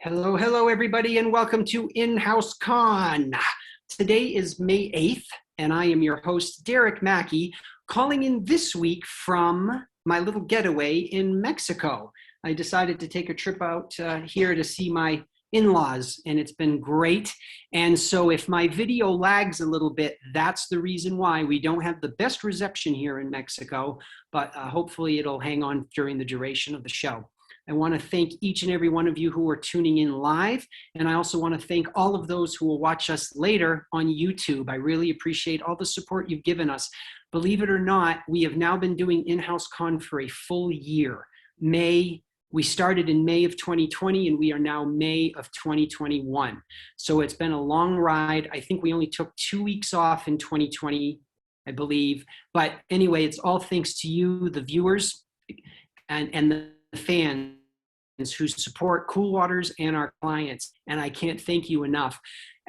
Hello, hello, everybody, and welcome to InHouse-CON. Today is May 8th, and I am your host, Derek Mackey, calling in this week from my little getaway in Mexico. I decided to take a trip out here to see my in-laws, and it's been great. And so if my video lags a little bit, that's the reason why. We don't have the best reception here in Mexico, but hopefully it'll hang on during the duration of the show. I want to thank each and every one of you who are tuning in live, and I also want to thank all of those who will watch us later on YouTube. I really appreciate all the support you've given us. Believe it or not, we have now been doing InHouse-CON for a full year. We started in May of 2020, and we are now May of 2021. So it's been a long ride. I think we only took 2 weeks off in 2020, I believe. But anyway, it's all thanks to you, the viewers, and the fans who support Cool Waters and our clients, and I can't thank you enough.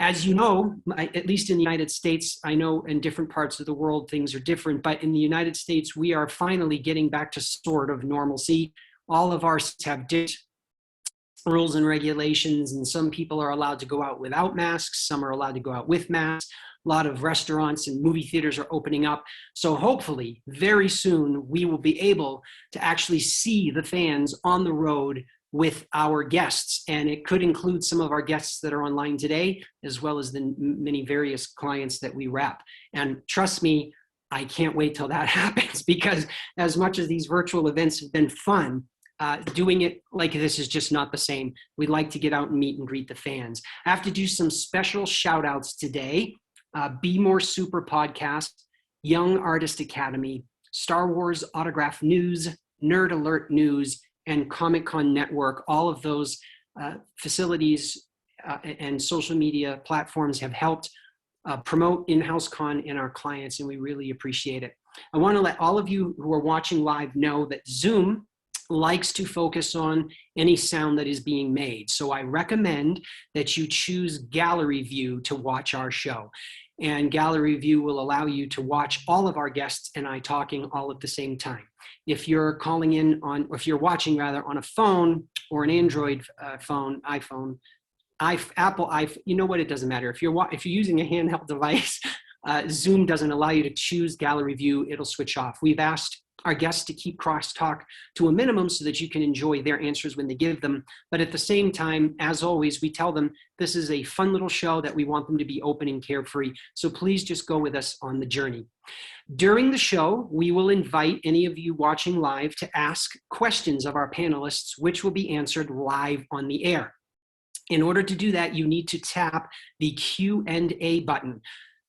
As you know, at least in the United States, I know in different parts of the world things are different, but in the United States, we are finally getting back to sort of normalcy. All of our states have different rules and regulations, and some people are allowed to go out without masks, some are allowed to go out with masks. A lot of restaurants and movie theaters are opening up. So hopefully, very soon, we will be able to actually see the fans on the road with our guests. And it could include some of our guests that are online today, as well as the many various clients that we rep. And trust me, I can't wait till that happens, because as much as these virtual events have been fun, doing it like this is just not the same. We'd like to get out and meet and greet the fans. I have to do some special shout outs today. Be More Super Podcast, Young Artist Academy, Star Wars Autograph News, Nerd Alert News, and Comic-Con Network. All of those facilities and social media platforms have helped promote InHouse-CON and our clients, and we really appreciate it. I want to let all of you who are watching live know that Zoom likes to focus on any sound that is being made. So I recommend that you choose gallery view to watch our show. And gallery view will allow you to watch all of our guests and I talking all at the same time. If you're calling in on, or if you're watching rather on a phone or an Android phone, iPhone, Apple iPhone, you know what, it doesn't matter. If you're using a handheld device, Zoom doesn't allow you to choose gallery view, it'll switch off. We've asked our guests to keep crosstalk to a minimum so that you can enjoy their answers when they give them. But at the same time, as always, we tell them this is a fun little show that we want them to be open and carefree. So please just go with us on the journey. During the show, we will invite any of you watching live to ask questions of our panelists, which will be answered live on the air. In order to do that, you need to tap the Q&A button.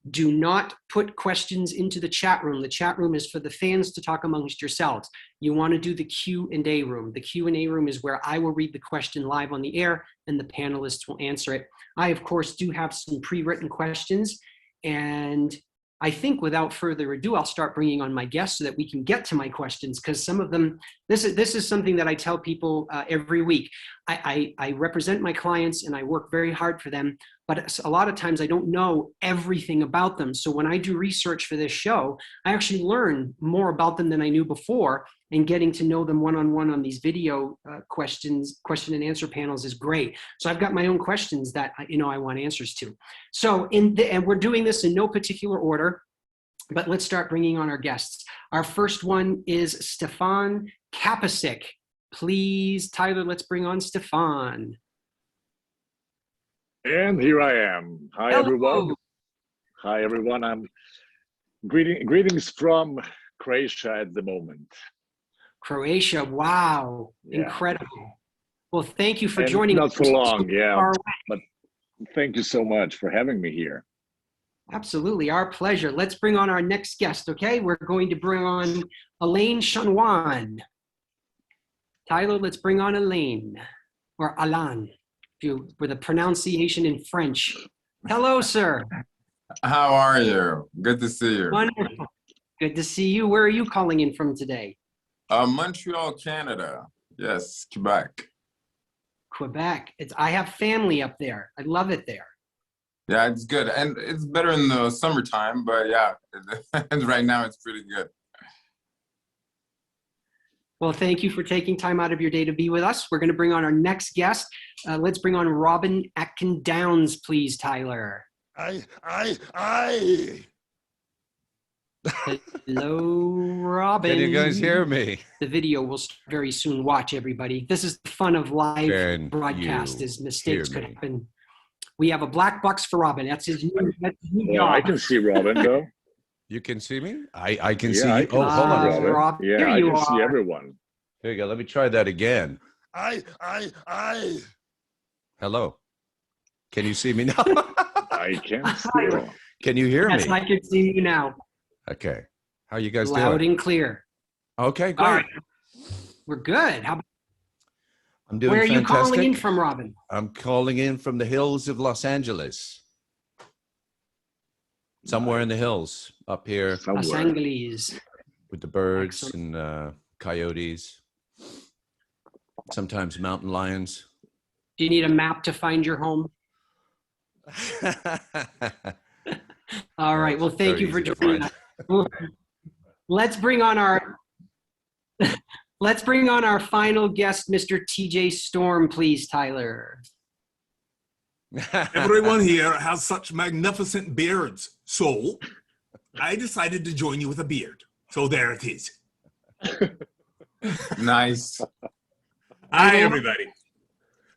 Do not put questions into the chat room. The chat room is for the fans to talk amongst yourselves. You want to do the Q&A room. The Q&A room is where I will read the question live on the air and the panelists will answer it. I, of course, do have some pre-written questions, and I think without further ado, I'll start bringing on my guests so that we can get to my questions, because some of them, this is something that I tell people every week. I represent my clients and I work very hard for them, but a lot of times I don't know everything about them. So when I do research for this show, I actually learn more about them than I knew before, and getting to know them one-on-one on these video question and answer panels is great. So I've got my own questions that I want answers to. So and we're doing this in no particular order, but let's start bringing on our guests. Our first one is Stefan Kapasik. Please, Tyler, let's bring on Stefan. And here I am. Hi, Hello. everyone. Hi, everyone. I'm greetings from Croatia at the moment. Croatia, wow, yeah. Incredible. Well, thank you for joining us. Not for long, yeah, but thank you so much for having me here. Absolutely, our pleasure. Let's bring on our next guest, okay? We're going to bring on Elaine Shanwan. Tyler, let's bring on Elaine, or Alain, with a pronunciation in French. Hello, sir. How are you? Good to see you. Wonderful. Good to see you. Where are you calling in from today? Montreal, Canada. Yes, Quebec. Quebec. I have family up there. I love it there. Yeah, it's good. And it's better in the summertime, but yeah, right now it's pretty good. Well, thank you for taking time out of your day to be with us. We're going to bring on our next guest. Let's bring on Robin Atkin-Downs, please, Tyler. I. Hello, Robin. Can you guys hear me? The video will start very soon. Watch, everybody. This is the fun of live Can broadcast, you is mistakes hear could me? happen. We have a black box for Robin. That's his new Well, I job. can see Robin though. You can see me? I can Yeah, see I you. can Oh, hold on. Robin. Rob, Yeah, here I you can see are. everyone. There you go. Let me try that again. I. Hello. Can you see me now? I can still. Can you hear Yes, me? I can see you now. Okay. How you guys Loud doing? and clear. Okay, great. All right. We're good. I'm doing Where are you fantastic. calling in from, Robin? I'm calling in from the hills of Los Angeles. Somewhere in the hills up here Los Somewhere. Angeles. with the birds Excellent. and coyotes. Sometimes mountain lions. Do you need a map to find your home? All right. Well, thank Very you for easy to joining find. us. Let's bring on our final guest, Mr. TJ Storm, please, Tyler. Everyone here has such magnificent beards. So I decided to join you with a beard. So there it is. Nice. Hi, everybody.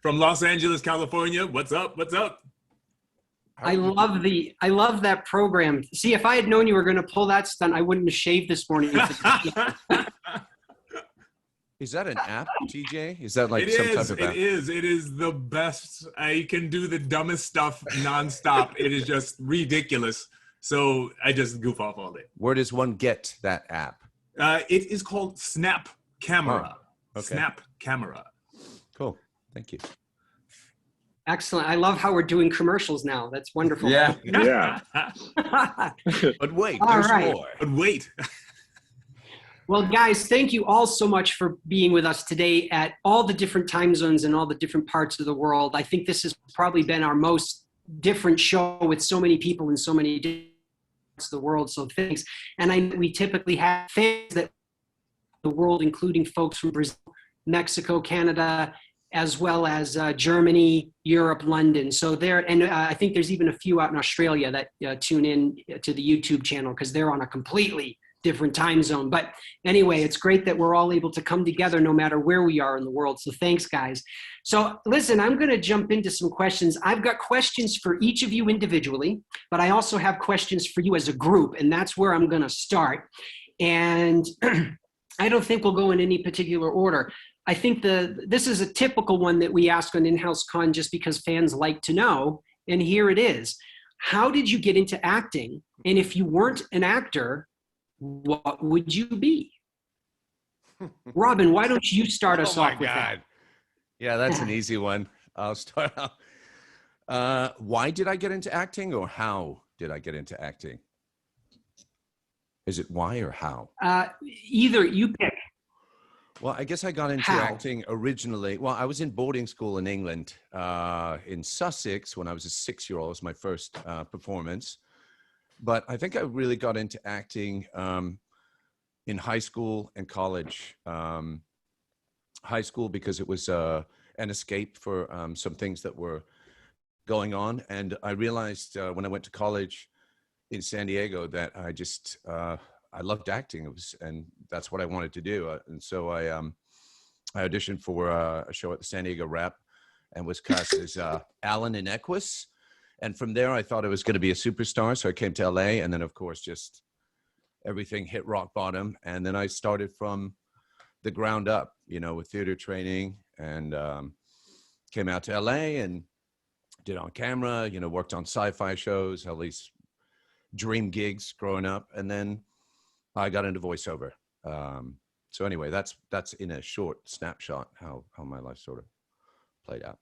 From Los Angeles, California. What's up? What's up? I love that program. See, if I had known you were going to pull that stunt, I wouldn't have shaved this morning. Is that an app, TJ? Is that like It some is. type of app? It is. It is the best. I can do the dumbest stuff nonstop. It is just ridiculous. So I just goof off all day. Where does one get that app? It is called Snap Camera. Oh, okay. Snap Camera. Cool. Thank you. Excellent. I love how we're doing commercials now. That's wonderful. Yeah. Yeah. But wait, All there's right. more. But wait. Well, guys, thank you all so much for being with us today at all the different time zones and all the different parts of the world. I think this has probably been our most different show with so many people in so many different parts of the world. So thanks. And we typically have fans that the world, including folks from Brazil, Mexico, Canada, as well as Germany, Europe, London. So there, and I think there's even a few out in Australia that tune in to the YouTube channel because they're on a completely different time zone. But anyway, it's great that we're all able to come together no matter where we are in the world. So thanks, guys. So listen, I'm going to jump into some questions. I've got questions for each of you individually, but I also have questions for you as a group, and that's where I'm going to start. And I don't think we'll go in any particular order. I think this is a typical one that we ask on InHouse-CON just because fans like to know, and here it is. How did you get into acting? And if you weren't an actor, what would you be? Robin, why don't you start us off with that? Yeah, that's an easy one. I'll start out. Why did I get into acting, or how did I get into acting? Is it why or how? Either you pick. Well, I guess I got into How? acting originally. Well, I was in boarding school in England, in Sussex, when I was a 6-year-old. It was my first performance. But I think I really got into acting in high school and college. High school because it was an escape for some things that were going on. And I realized when I went to college in San Diego that I loved acting. And that's what I wanted to do. And so I auditioned for a show at the San Diego Rep and was cast as Alan in Equus. And from there, I thought I was going to be a superstar. So I came to LA, and then of course, just everything hit rock bottom. And then I started from the ground up, with theater training, and came out to LA and did on camera, worked on sci-fi shows, all these dream gigs growing up. And then I got into voiceover. So anyway, that's in a short snapshot how my life sort of played out.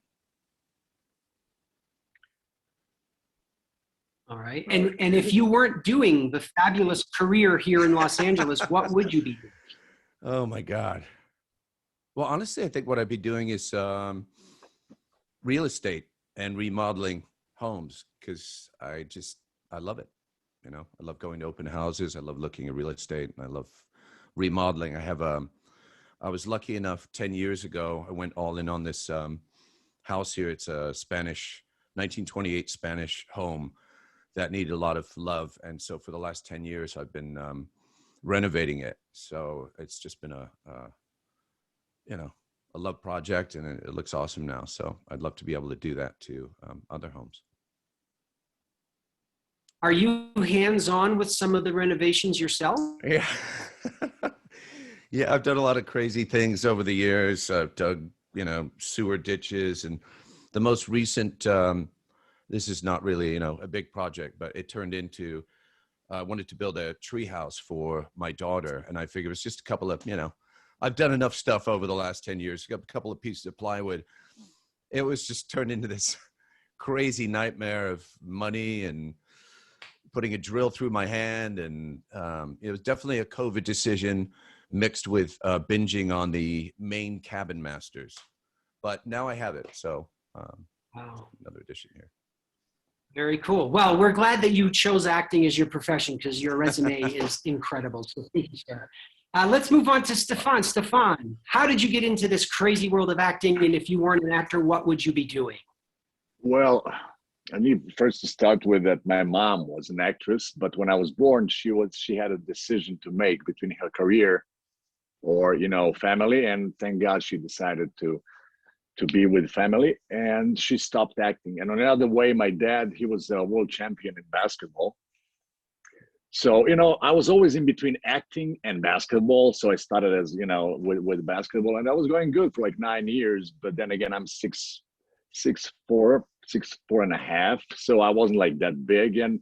All right. And if you weren't doing the fabulous career here in Los Angeles, what would you be doing? Oh my God. Well, honestly, I think what I'd be doing is real estate and remodeling homes, because I love it. I love going to open houses. I love looking at real estate, and I love remodeling. I have I was lucky enough 10 years ago, I went all in on this house here. It's a 1928 Spanish home that needed a lot of love. And so for the last 10 years, I've been renovating it. So it's just been a love project, and it looks awesome now. So I'd love to be able to do that to other homes. Are you hands-on with some of the renovations yourself? Yeah. Yeah, I've done a lot of crazy things over the years. I've dug, sewer ditches, and the most recent, this is not really, a big project, but it turned into, I wanted to build a tree house for my daughter. And I figured it's just a couple of, I've done enough stuff over the last 10 years, got a couple of pieces of plywood. It was just turned into this crazy nightmare of money and putting a drill through my hand. And it was definitely a COVID decision mixed with binging on the main Cabin Masters. But now I have it. So Wow. another addition here. Very cool. Well, we're glad that you chose acting as your profession because your resume is incredible. So thank you, sir. Let's move on to Stefan. Stefan, how did you get into this crazy world of acting? And if you weren't an actor, what would you be doing? Well, I need first to start with that my mom was an actress, but when I was born, she had a decision to make between her career or, family. And thank God she decided to be with family, and she stopped acting. And on another way, my dad, he was a world champion in basketball. So, I was always in between acting and basketball. So I started as, with basketball, and I was going good for like 9 years. But then again, I'm 6'4", 6'4.5". So I wasn't like that big. And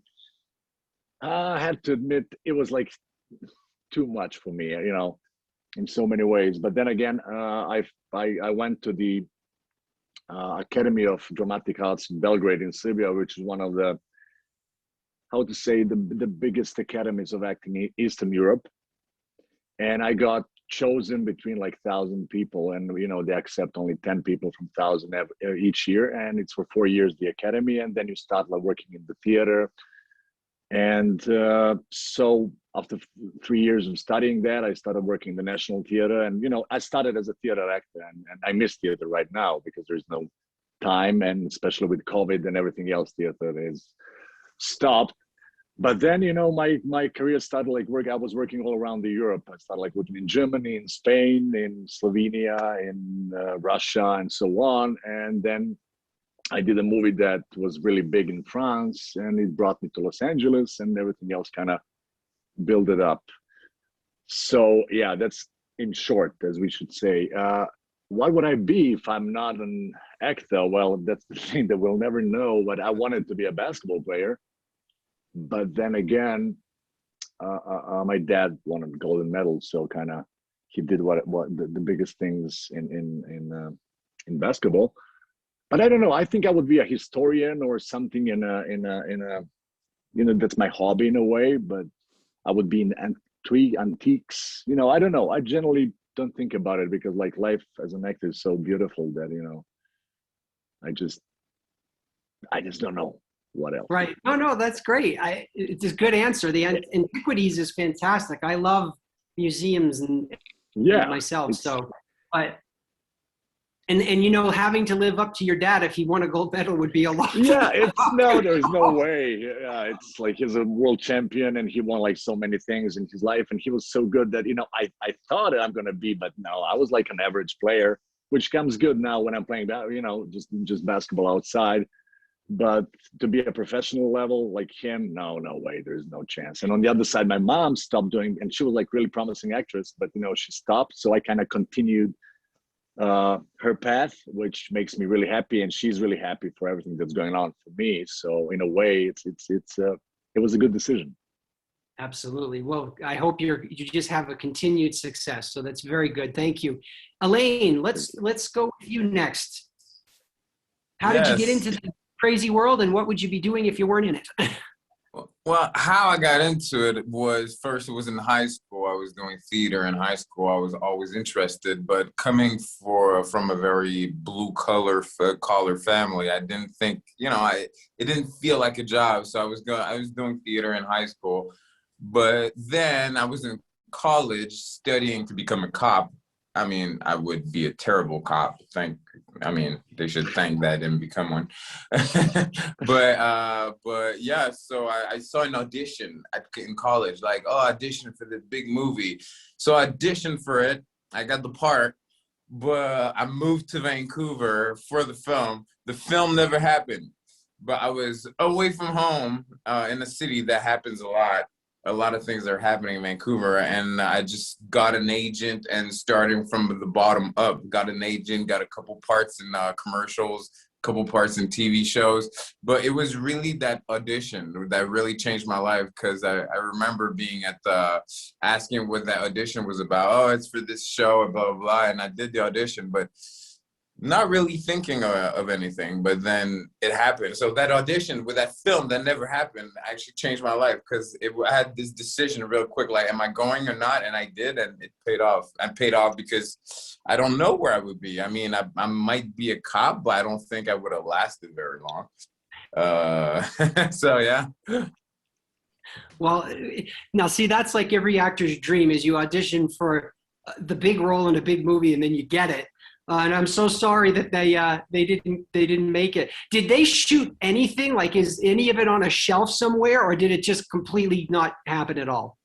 I had to admit, it was like too much for me, in so many ways. But then again, I went to the Academy of Dramatic Arts in Belgrade in Serbia, which is one of the, the biggest academies of acting in Eastern Europe. And I got chosen between like 1,000 people, and they accept only 10 people from 1,000 each year, and it's for 4 years, the academy, and then you start like working in the theater. And so after 3 years of studying that, I started working in the National Theater. And, I started as a theater actor, and I miss theater right now because there's no time. And especially with COVID and everything else, theater is stopped. But then, my career started like work. I was working all around Europe. I started like working in Germany, in Spain, in Slovenia, in Russia, and so on. And then I did a movie that was really big in France, and it brought me to Los Angeles, and everything else kind of built it up. So yeah, that's in short, as we should say. What would I be if I'm not an actor? Well, that's the thing that we'll never know, but I wanted to be a basketball player. But then again, my dad won a golden medal, so kind of he did what the biggest things in basketball. But I don't know. I think I would be a historian or something in a that's my hobby in a way. But I would be in antiques. I don't know. I generally don't think about it because like life as an actor is so beautiful that I just don't know what else. Right. No, that's great. It's a good answer. The antiquities is fantastic. I love museums and myself. So, but. And having to live up to your dad if he won a gold medal would be a lot. Yeah, there's no way. Yeah, it's like he's a world champion and he won like so many things in his life, and he was so good that I thought I'm gonna be, but no, I was like an average player, which comes good now when I'm playing just basketball outside. But to be a professional level like him, no way, there's no chance. And on the other side, my mom stopped doing, and she was like really promising actress, but she stopped. So I kind of continued her path, which makes me really happy, and she's really happy for everything that's going on for me. So in a way, it was a good decision. Absolutely. Well, I hope you just have a continued success. So that's very good. Thank you, Elaine. Let's go with you next. How did you get into the crazy world, and what would you be doing if you weren't in it? Well, how I got into it was first, it was in high school. I was doing theater in high school. I was always interested, but coming from a very blue collar family, I didn't think, it didn't feel like a job. So I was doing theater in high school, but then I was in college studying to become a cop. I mean, I would be a terrible cop. They should thank that I didn't become one. But yeah, so I saw an audition in college, like, oh, audition for the big movie. So I auditioned for it. I got the part, but I moved to Vancouver for the film. The film never happened, but I was away from home in a city that happens a lot. A lot of things are happening in Vancouver, and I just got an agent and starting from the bottom up, got an agent, got a couple parts in commercials, a couple parts in TV shows. But it was really that audition that really changed my life, because I remember being at asking what that audition was about. Oh, it's for this show, blah, blah, blah. And I did the audition, but not really thinking of anything, but then it happened. So that audition with that film that never happened actually changed my life, because I had this decision real quick, like, am I going or not? And I did, and it paid off. And paid off because I don't know where I would be. I mean, I might be a cop, but I don't think I would have lasted very long. So yeah. Well, now see, that's like every actor's dream, is you audition for the big role in a big movie and then you get it. And I'm so sorry that they didn't make it. Did they shoot anything? Like, is any of it on a shelf somewhere, or did it just completely not happen at all?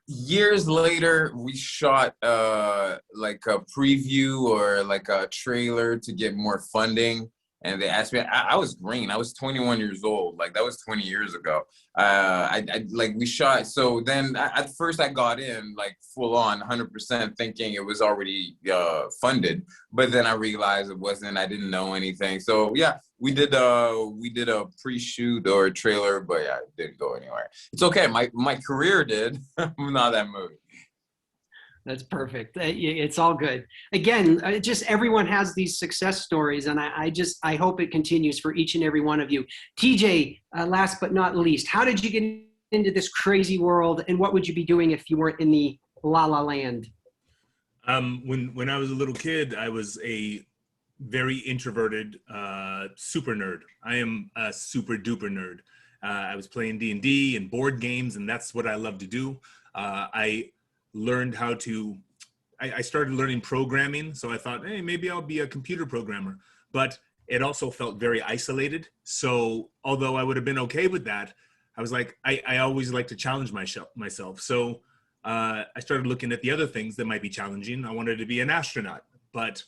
Years later, we shot like a preview or like a trailer to get more funding. And they asked me, I was green. I was 21 years old. Like, that was 20 years ago. We shot. So then at first I got in like full on 100% thinking it was already funded. But then I realized it wasn't. I didn't know anything. So yeah, we did a pre-shoot or a trailer, but yeah, it didn't go anywhere. It's okay. My career did, not that movie. That's perfect. It's all good. Again, just everyone has these success stories, and I hope it continues for each and every one of you. TJ, last but not least, how did you get into this crazy world, and what would you be doing if you weren't in the La La Land? When I was a little kid, I was a very introverted super nerd. I am a super duper nerd. I was playing D&D and board games, and that's what I love to do. I learned how to, I started learning programming. So I thought, hey, maybe I'll be a computer programmer. But it also felt very isolated. So although I would have been okay with that, I was like, I always like to challenge myself. So I started looking at the other things that might be challenging. I wanted to be an astronaut, but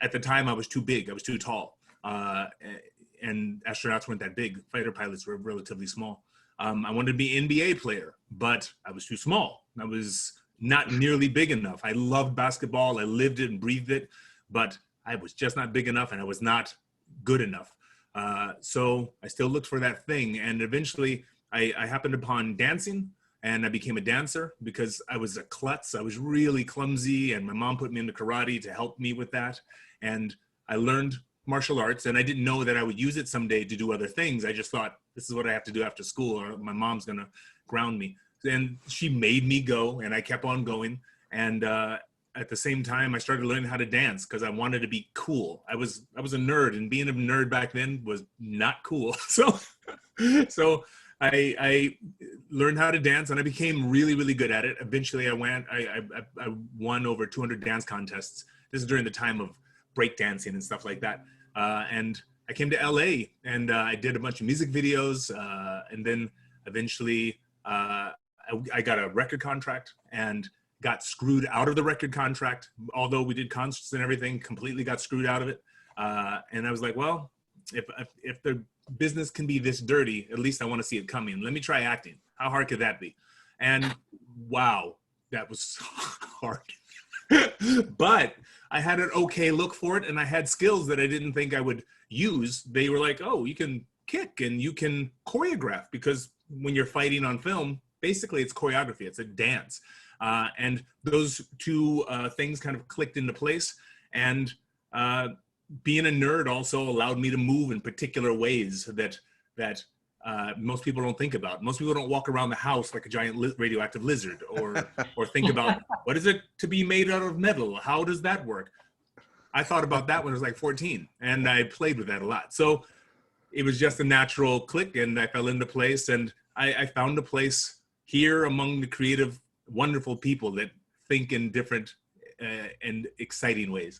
at the time I was too big. I was too tall. And astronauts weren't that big. Fighter pilots were relatively small. I wanted to be an NBA player, but I was too small. I was not nearly big enough. I loved basketball. I lived it and breathed it, but I was just not big enough, and I was not good enough. So I still looked for that thing. And eventually I happened upon dancing, and I became a dancer because I was a klutz. I was really clumsy, and my mom put me into karate to help me with that. And I learned martial arts, and I didn't know that I would use it someday to do other things. I just thought, this is what I have to do after school, or my mom's gonna ground me. And she made me go, and I kept on going. And at the same time, I started learning how to dance because I wanted to be cool. I was a nerd, and being a nerd back then was not cool. So I learned how to dance, and I became really, really good at it. Eventually, I won over 200 dance contests. This is during the time of breakdancing and stuff like that. And I came to LA, and I did a bunch of music videos, and then eventually I got a record contract and got screwed out of the record contract. Although we did concerts and everything, completely got screwed out of it. And I was like, well, if the business can be this dirty, at least I want to see it coming. Let me try acting. How hard could that be? And wow, that was hard. But I had an okay look for it, and I had skills that I didn't think I would use. They were like, oh, you can kick and you can choreograph, because when you're fighting on film, basically it's choreography, it's a dance. And those two things kind of clicked into place. And being a nerd also allowed me to move in particular ways that most people don't think about. Most people don't walk around the house like a giant radioactive lizard, or think about, what is it to be made out of metal? How does that work? I thought about that when I was like 14, and I played with that a lot. So it was just a natural click, and I fell into place, and I found a place here among the creative, wonderful people that think in different and exciting ways.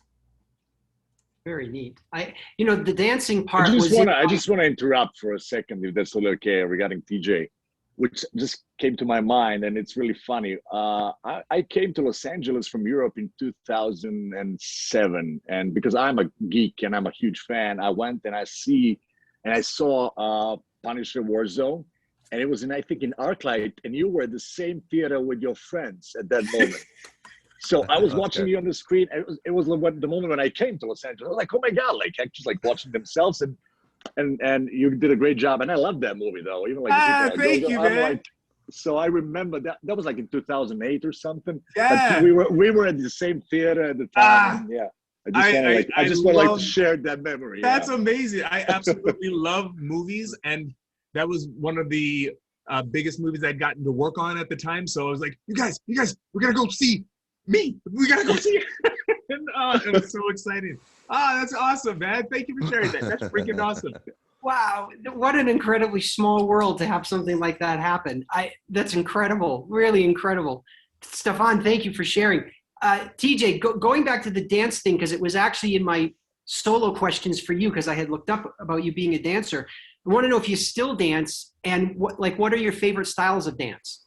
Very neat. The dancing part I was. just want to interrupt for a second, if that's okay, regarding TJ, which just came to my mind, and it's really funny. I came to Los Angeles from Europe in 2007, and because I'm a geek and I'm a huge fan, I went and I saw Punisher Warzone, and it was I think in ArcLight, and you were at the same theater with your friends at that moment. So I was watching you on the screen. And it was the moment when I came to Los Angeles. I was like, oh my God, like actually like watching themselves, and you did a great job. And I love that movie though. Even like thank you, man. Like, so I remember that was like in 2008 or something. Yeah. But we were at the same theater at the time. Yeah. I just want to share that memory. That's amazing. I absolutely love movies, and that was one of the biggest movies I'd gotten to work on at the time. So I was like, you guys, we're gonna go see me. We gotta go see it. And it was so exciting. That's awesome, man. Thank you for sharing that. That's freaking awesome. Wow, what an incredibly small world to have something like that happen. That's incredible, really incredible. Stefan, thank you for sharing. TJ, going back to the dance thing, because it was actually in my solo questions for you, because I had looked up about you being a dancer. I want to know if you still dance, and what are your favorite styles of dance?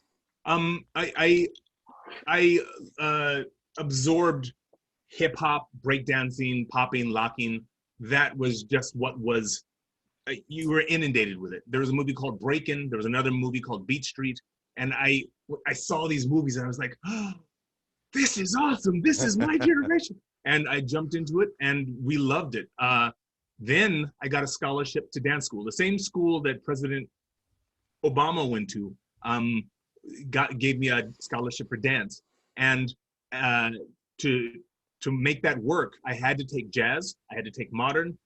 I absorbed hip hop, breakdancing, popping, locking. That was just what was. You were inundated with it. There was a movie called Breakin'. There was another movie called Beat Street, and I saw these movies and I was like, oh, this is awesome. This is my generation. And I jumped into it, and we loved it. Then I got a scholarship to dance school, the same school that President Obama went to. Gave me a scholarship for dance, and to make that work, I had to take jazz, I had to take modern,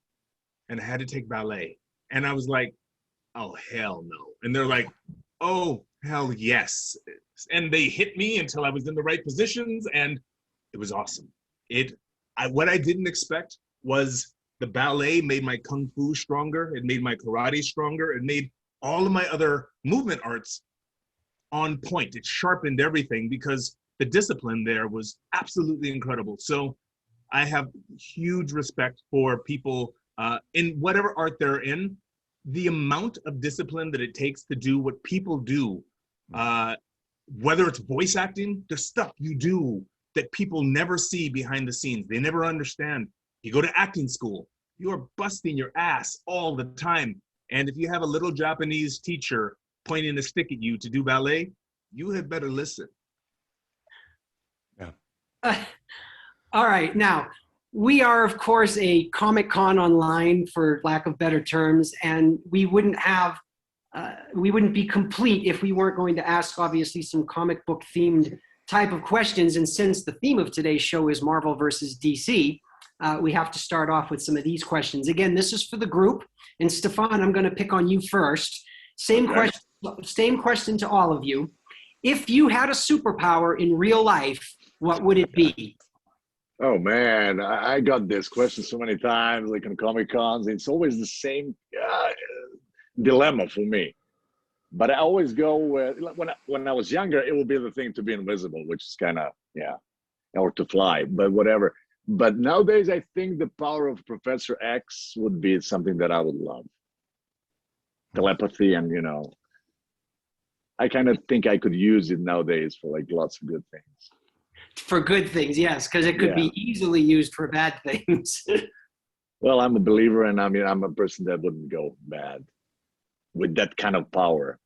and I had to take ballet. And I was like, oh hell no. And they're like, oh hell yes. And they hit me until I was in the right positions, and it was awesome. What I didn't expect was the ballet made my kung fu stronger, it made my karate stronger, it made all of my other movement arts on point. It sharpened everything because the discipline there was absolutely incredible. So I have huge respect for people in whatever art they're in. The amount of discipline that it takes to do what people do, whether it's voice acting, the stuff you do that people never see behind the scenes, they never understand. You go to acting school, you're busting your ass all the time. And if you have a little Japanese teacher pointing a stick at you to do ballet, you had better listen. Yeah. All right. Now, we are, of course, a Comic-Con online, for lack of better terms, and we wouldn't be complete if we weren't going to ask, obviously, some comic book themed type of questions. And since the theme of today's show is Marvel versus DC, we have to start off with some of these questions. Again, this is for the group. And Stefan, I'm going to pick on you first. Same question to all of you. If you had a superpower in real life, what would it be? Oh man, I got this question so many times, like on Comic-Cons. It's always the same dilemma for me. But I always go with, when I was younger, it would be the thing to be invisible, which is kind of, or to fly, but whatever. But nowadays, I think the power of Professor X would be something that I would love. Telepathy, and I kind of think I could use it nowadays for like lots of good things. For good things, yes, because it could be easily used for bad things. Well, I'm a believer, and I'm a person that wouldn't go bad with that kind of power.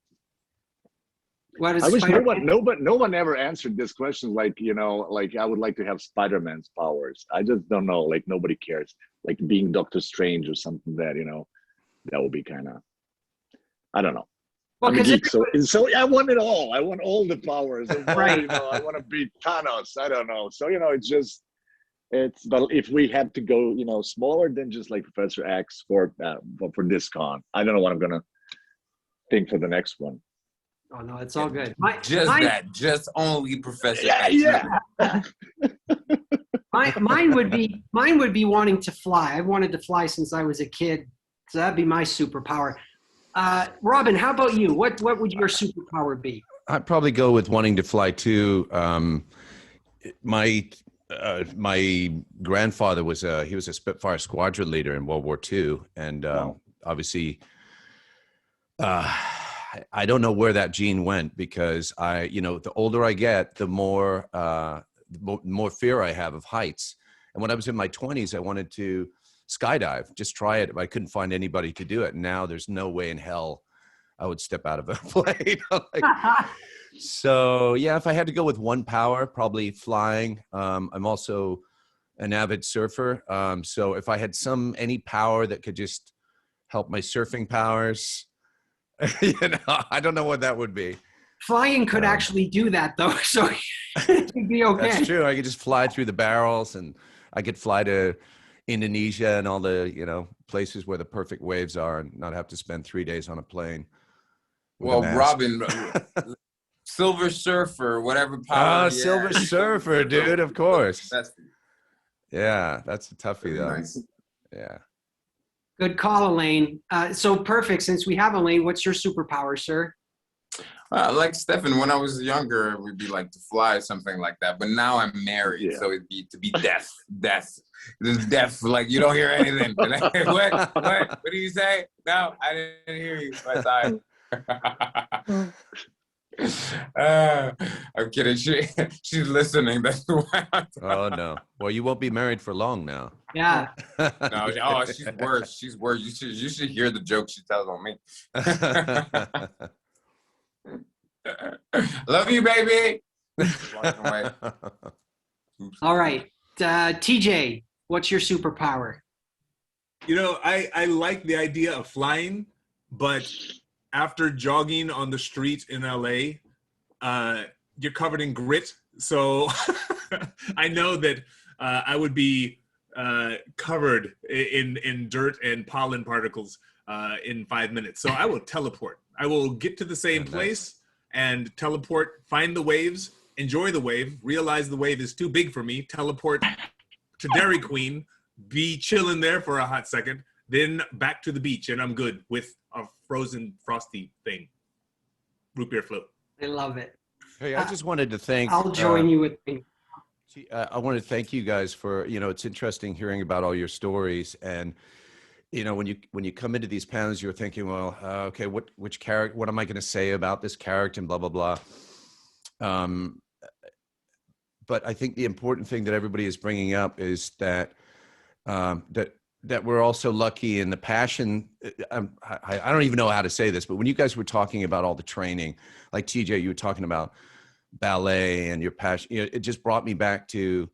I wish no one ever answered this question. Like I would like to have Spider-Man's powers. I just don't know. Like nobody cares. Like being Doctor Strange or something that would be kind of. I don't know. Well, I'm a geek, so I want it all. I want all the powers. Right. I want to beat Thanos. I don't know. So but if we had to go, smaller than just like Professor X for this con, I don't know what I'm gonna think for the next one. Oh no, it's all good. Just only Professor X. Yeah. Mine would be wanting to fly. I've wanted to fly since I was a kid, so that'd be my superpower. Robin, how about you? What would your superpower be? I'd probably go with wanting to fly too. My my grandfather was he was a Spitfire squadron leader in World War II, and Wow. obviously, I don't know where that gene went, because the older I get, the more fear I have of heights. And when I was in my 20s, I wanted to skydive, just try it. I couldn't find anybody to do it. And now there's no way in hell I would step out of a plane. So yeah, if I had to go with one power, probably flying. I'm also an avid surfer. So if I had any power that could just help my surfing powers, I don't know what that would be. Flying could actually do that, though, so it'd be okay. That's true. I could just fly through the barrels, and I could fly to Indonesia and all the places where the perfect waves are, and not have to spend 3 days on a plane. Well, Robin, Silver Surfer, whatever power. Silver Surfer, dude, of course. Yeah, that's a toughie, though. Nice. Yeah. Good call, Elaine. So perfect. Since we have Elaine, what's your superpower, sir? Like Stefan, when I was younger, it would be like to fly, something like that. But now I'm married, so it'd be to be deaf. Deaf. Like you don't hear anything. What did you say? No, I didn't hear you. I'm kidding. She's listening. That's why. Oh no. Well, you won't be married for long now. Yeah. No. She's worse. She's worse. You should hear the jokes she tells on me. Love you, baby. All right. TJ, what's your superpower? I like the idea of flying, but after jogging on the street in LA, you're covered in grit. So I know that I would be covered in dirt and pollen particles in 5 minutes. So I will teleport. I will get to the same place and teleport, find the waves, enjoy the wave, realize the wave is too big for me, teleport to Dairy Queen, be chilling there for a hot second, then back to the beach, and I'm good with a frozen, frosty thing. Root beer float. I love it. Hey, I just wanted to thank... I'll join you with me. I want to thank you guys for, it's interesting hearing about all your stories. And, when you come into these panels, you're thinking, well, okay, which character, what am I going to say about this character and blah, blah, blah. But I think the important thing that everybody is bringing up is that, that we're also lucky in the passion. I don't even know how to say this, but when you guys were talking about all the training, like TJ, you were talking about ballet and your passion, it just brought me back to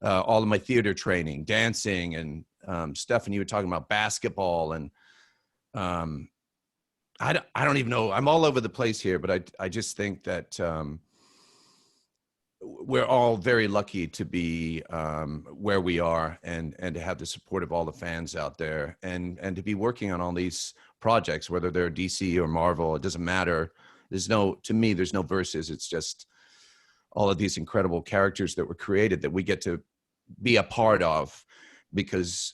all of my theater training, dancing, and Stefan, you were talking about basketball, and I don't even know. I'm all over the place here, but I just think that we're all very lucky to be where we are, and to have the support of all the fans out there, and to be working on all these projects, whether they're DC or Marvel. It doesn't matter. To me, there's no verses. It's just all of these incredible characters that were created that we get to be a part of, because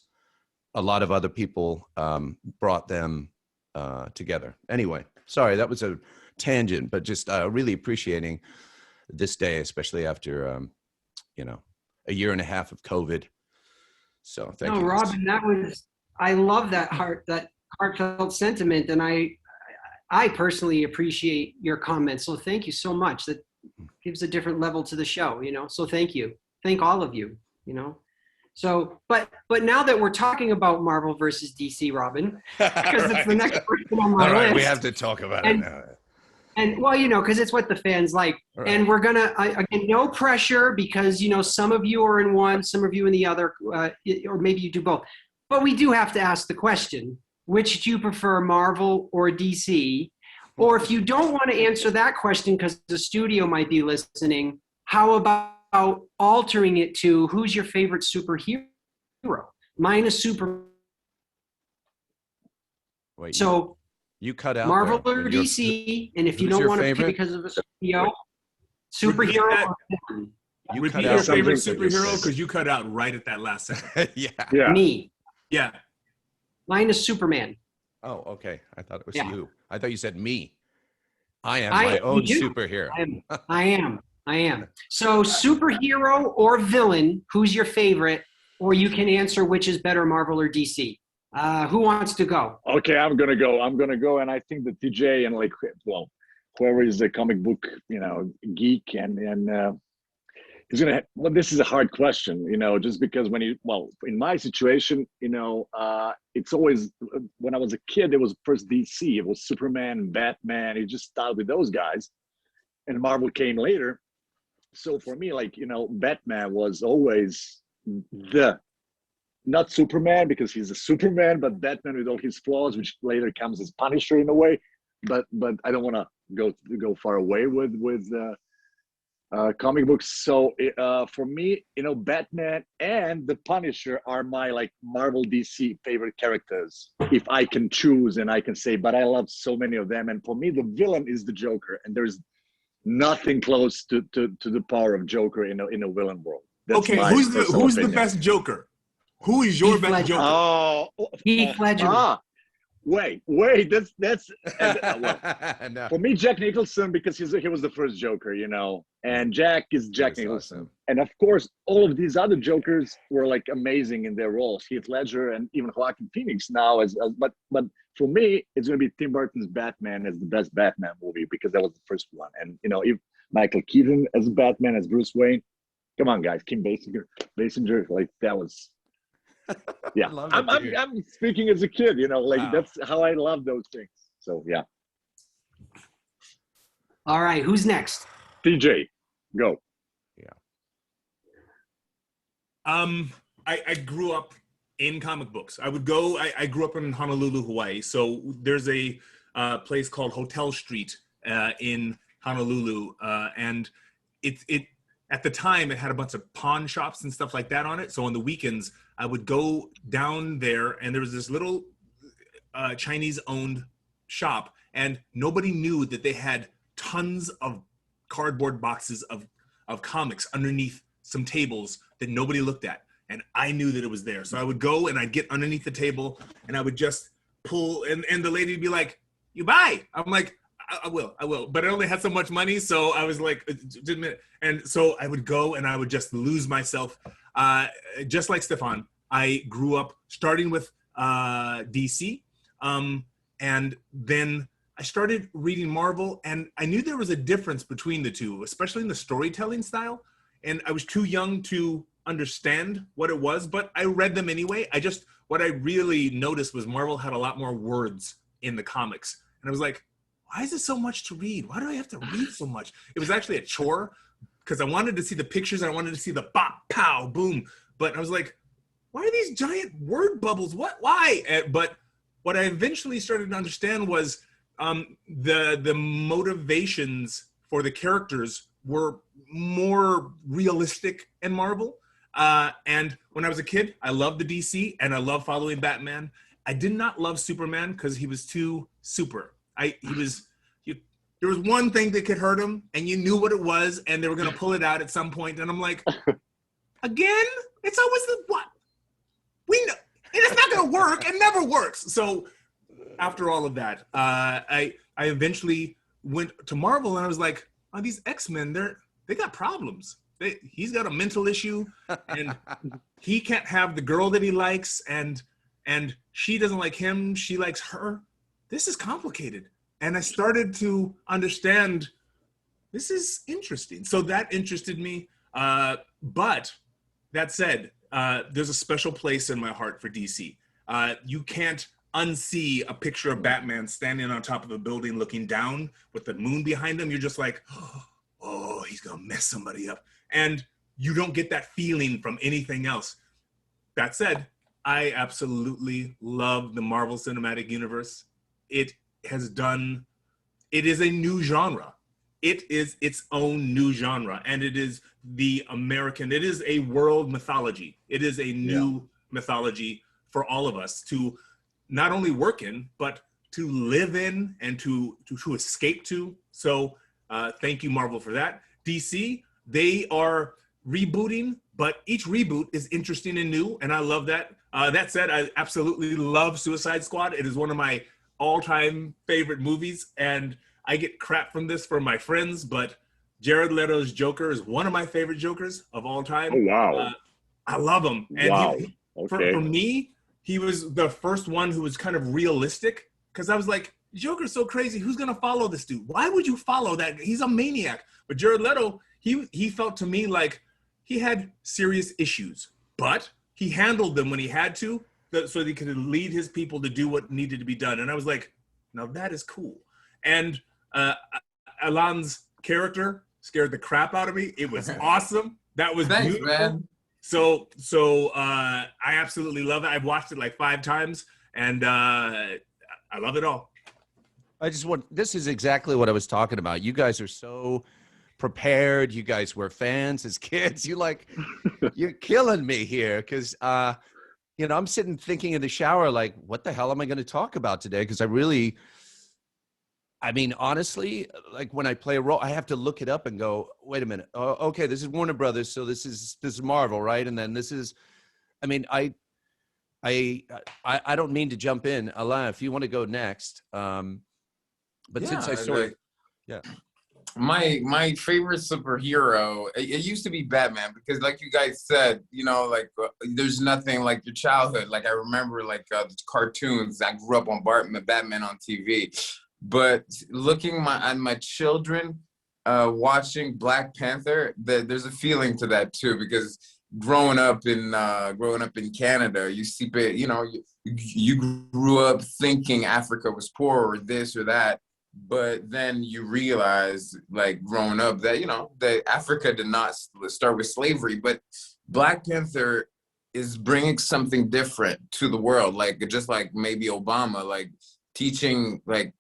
a lot of other people brought them together. Anyway, sorry, that was a tangent, but just really appreciating this day, especially after, a year and a half of COVID. So thank you. Robin, I love that heartfelt sentiment. And I personally appreciate your comments. So thank you so much. That gives a different level to the show, so thank you. Thank all of you, So, but now that we're talking about Marvel versus DC, Robin, because it's the next person on my list. We have to talk about it now. And well, because it's what the fans like. Right. And we're going to, again, no pressure, because, some of you are in one, some of you in the other, or maybe you do both. But we do have to ask the question, which do you prefer, Marvel or DC? Or if you don't want to answer that question because the studio might be listening, how about altering it to who's your favorite superhero? Mine is Superman. Wait, so you cut out Marvel or DC, and if you don't want to pick because of a studio, superhero. You repeat your favorite superhero, because you cut out right at that last second. Yeah. Me. Yeah. Mine is Superman. Oh, okay. I thought it was you. I thought you said me. I am my own superhero. I am. I am. So superhero or villain, who's your favorite? Or you can answer which is better, Marvel or DC. Who wants to go? Okay, I'm gonna go. And I think that TJ and whoever is a comic book, geek and he's gonna. Well, this is a hard question, just because in my situation, it's always when I was a kid, it was first DC. It was Superman, Batman. You just started with those guys, and Marvel came later. So for me, Batman was always not Superman because he's a Superman, but Batman with all his flaws, which later comes as Punisher in a way. But I don't want to go far away with comic books. So for me, Batman and the Punisher are my Marvel DC favorite characters. If I can choose and I can say, but I love so many of them. And for me, the villain is the Joker, and there's nothing close to the power of Joker in a villain world. That's okay, who's the best Joker? Who is your best Joker? Oh, Heath Ledger. Wait, that's No. for me, Jack Nicholson, because he was the first Joker, and Jack is Jack Nicholson. Awesome. And of course, all of these other Jokers were amazing in their roles. Heath Ledger and even Joaquin Phoenix now, but for me, it's going to be Tim Burton's Batman as the best Batman movie because that was the first one. And if Michael Keaton as Batman, as Bruce Wayne, come on, guys, Kim Basinger, that was. Yeah, I'm speaking as a kid, Wow. That's how I love those things. So yeah. All right, who's next? TJ, go. I grew up in comic books. I grew up in Honolulu, Hawaii. So there's a place called Hotel Street in Honolulu, and it at the time it had a bunch of pawn shops and stuff like that on it. So on the weekends I would go down there, and there was this little Chinese-owned shop, and nobody knew that they had tons of cardboard boxes of comics underneath some tables that nobody looked at. And I knew that it was there. So I would go and I'd get underneath the table and I would just pull, and the lady would be like, "You buy?" I'm like, I will. But I only had so much money. So I was like, and so I would go and I would just lose myself. Just like Stefan, I grew up starting with DC. And then I started reading Marvel, and I knew there was a difference between the two, especially in the storytelling style. And I was too young to understand what it was, but I read them anyway. What I really noticed was Marvel had a lot more words in the comics. And I was like, why is it so much to read? Why do I have to read so much? It was actually a chore because I wanted to see the pictures. I wanted to see the bop, pow, boom. But I was like, why are these giant word bubbles? Why? But what I eventually started to understand was the motivations for the characters were more realistic in There and when I was a kid, I loved the DC and I loved following Batman. I did not love Superman because he was too super. There was one thing that could hurt him, and you knew what it was, and they were going to pull it out at some point. And I'm like, again? It's always the what? We know it's not going to work. It never works. So after all of that, I eventually went to Marvel, and I was like, oh, these X-Men, they got problems. He's got a mental issue, and he can't have the girl that he likes, and she doesn't like him. She likes her. This is complicated. And I started to understand this is interesting. So that interested me. But that said, there's a special place in my heart for DC. You can't unsee a picture of Batman standing on top of a building looking down with the moon behind him. You're just like, oh, he's going to mess somebody up. And you don't get that feeling from anything else. That said, I absolutely love the Marvel Cinematic Universe. It is a new genre. It is its own new genre, and it is it is a world mythology. It is a new mythology for all of us to not only work in, but to live in and to escape to. So thank you, Marvel, for that. DC, they are rebooting, but each reboot is interesting and new, and I love that. That said, I absolutely love Suicide Squad. It is one of my all-time favorite movies, and I get crap from my friends, but Jared Leto's Joker is one of my favorite Jokers of all time. Oh, wow. I love him. And Wow. for Okay. me, he was the first one who was kind of realistic, because I was like, Joker's so crazy. Who's going to follow this dude? Why would you follow that? He's a maniac. But Jared Leto, he felt to me like he had serious issues, but he handled them when he had to, so that he could lead his people to do what needed to be done. And I was like, now that is cool. And Alain's character scared the crap out of me. It was awesome. That was beautiful. Man. So I absolutely love it. I've watched it like 5 times, and I love it all. This is exactly what I was talking about. You guys are so prepared. You guys were fans as kids. You're killing me here, because I'm sitting thinking in the shower, like, what the hell am I going to talk about today? Because honestly, like when I play a role, I have to look it up and go, wait a minute. Oh, okay, this is Warner Brothers, so this is Marvel, right? And then this is, I don't mean to jump in, Alain, if you want to go next. But yeah, since I saw it, yeah. My favorite superhero, it used to be Batman, because like you guys said, there's nothing like your childhood. Like I remember the cartoons. I grew up on Batman on TV. But looking at my children, watching Black Panther, there's a feeling to that too, because growing up in Canada, you see, you grew up thinking Africa was poor or this or that, but then you realize, like growing up, that that Africa did not start with slavery, but Black Panther is bringing something different to the world, like just like maybe Obama, like teaching like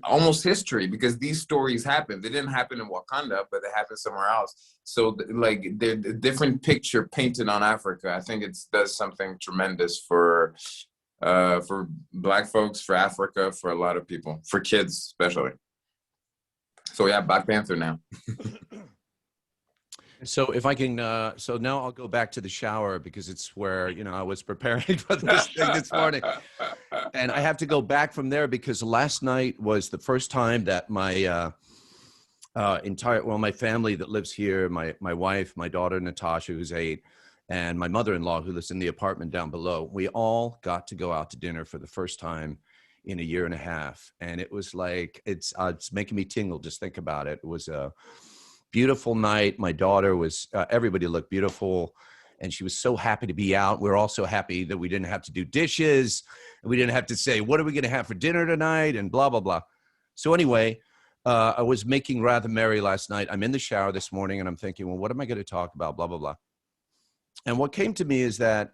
almost history, because these stories happen. They didn't happen in Wakanda, but they happened somewhere else. So like the different picture painted on Africa, I think it does something tremendous for Black folks, for Africa, for a lot of people, for kids especially. So yeah, Black Panther now. So if I can, so now I'll go back to the shower, because it's where, I was preparing for this thing this morning. And I have to go back from there, because last night was the first time that my my family that lives here, my wife, my daughter, Natasha, who's 8, and my mother-in-law, who lives in the apartment down below, we all got to go out to dinner for the first time in a year and a half. And it was like, it's making me tingle just think about it. It was a beautiful night. My daughter was, everybody looked beautiful, and she was so happy to be out. We were all so happy that we didn't have to do dishes, and we didn't have to say, what are we going to have for dinner tonight, and blah, blah, blah. So anyway, I was making rather merry last night. I'm in the shower this morning, and I'm thinking, well, what am I going to talk about, blah, blah, blah. And what came to me is that,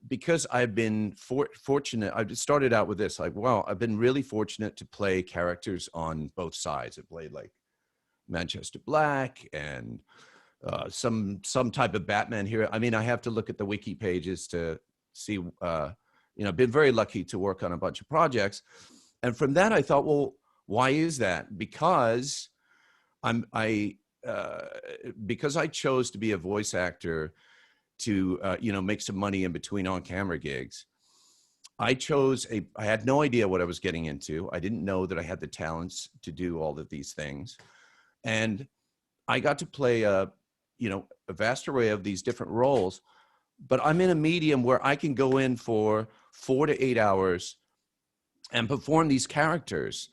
because I've been fortunate, I started out with this, like, wow, I've been really fortunate to play characters on both sides. I played like Manchester Black and some type of Batman here. I have to look at the wiki pages to see, been very lucky to work on a bunch of projects. And from that, I thought, well, why is that? Because because I chose to be a voice actor to, make some money in between on-camera gigs. I had no idea what I was getting into. I didn't know that I had the talents to do all of these things. And I got to play a vast array of these different roles, but I'm in a medium where I can go in for 4 to 8 hours and perform these characters.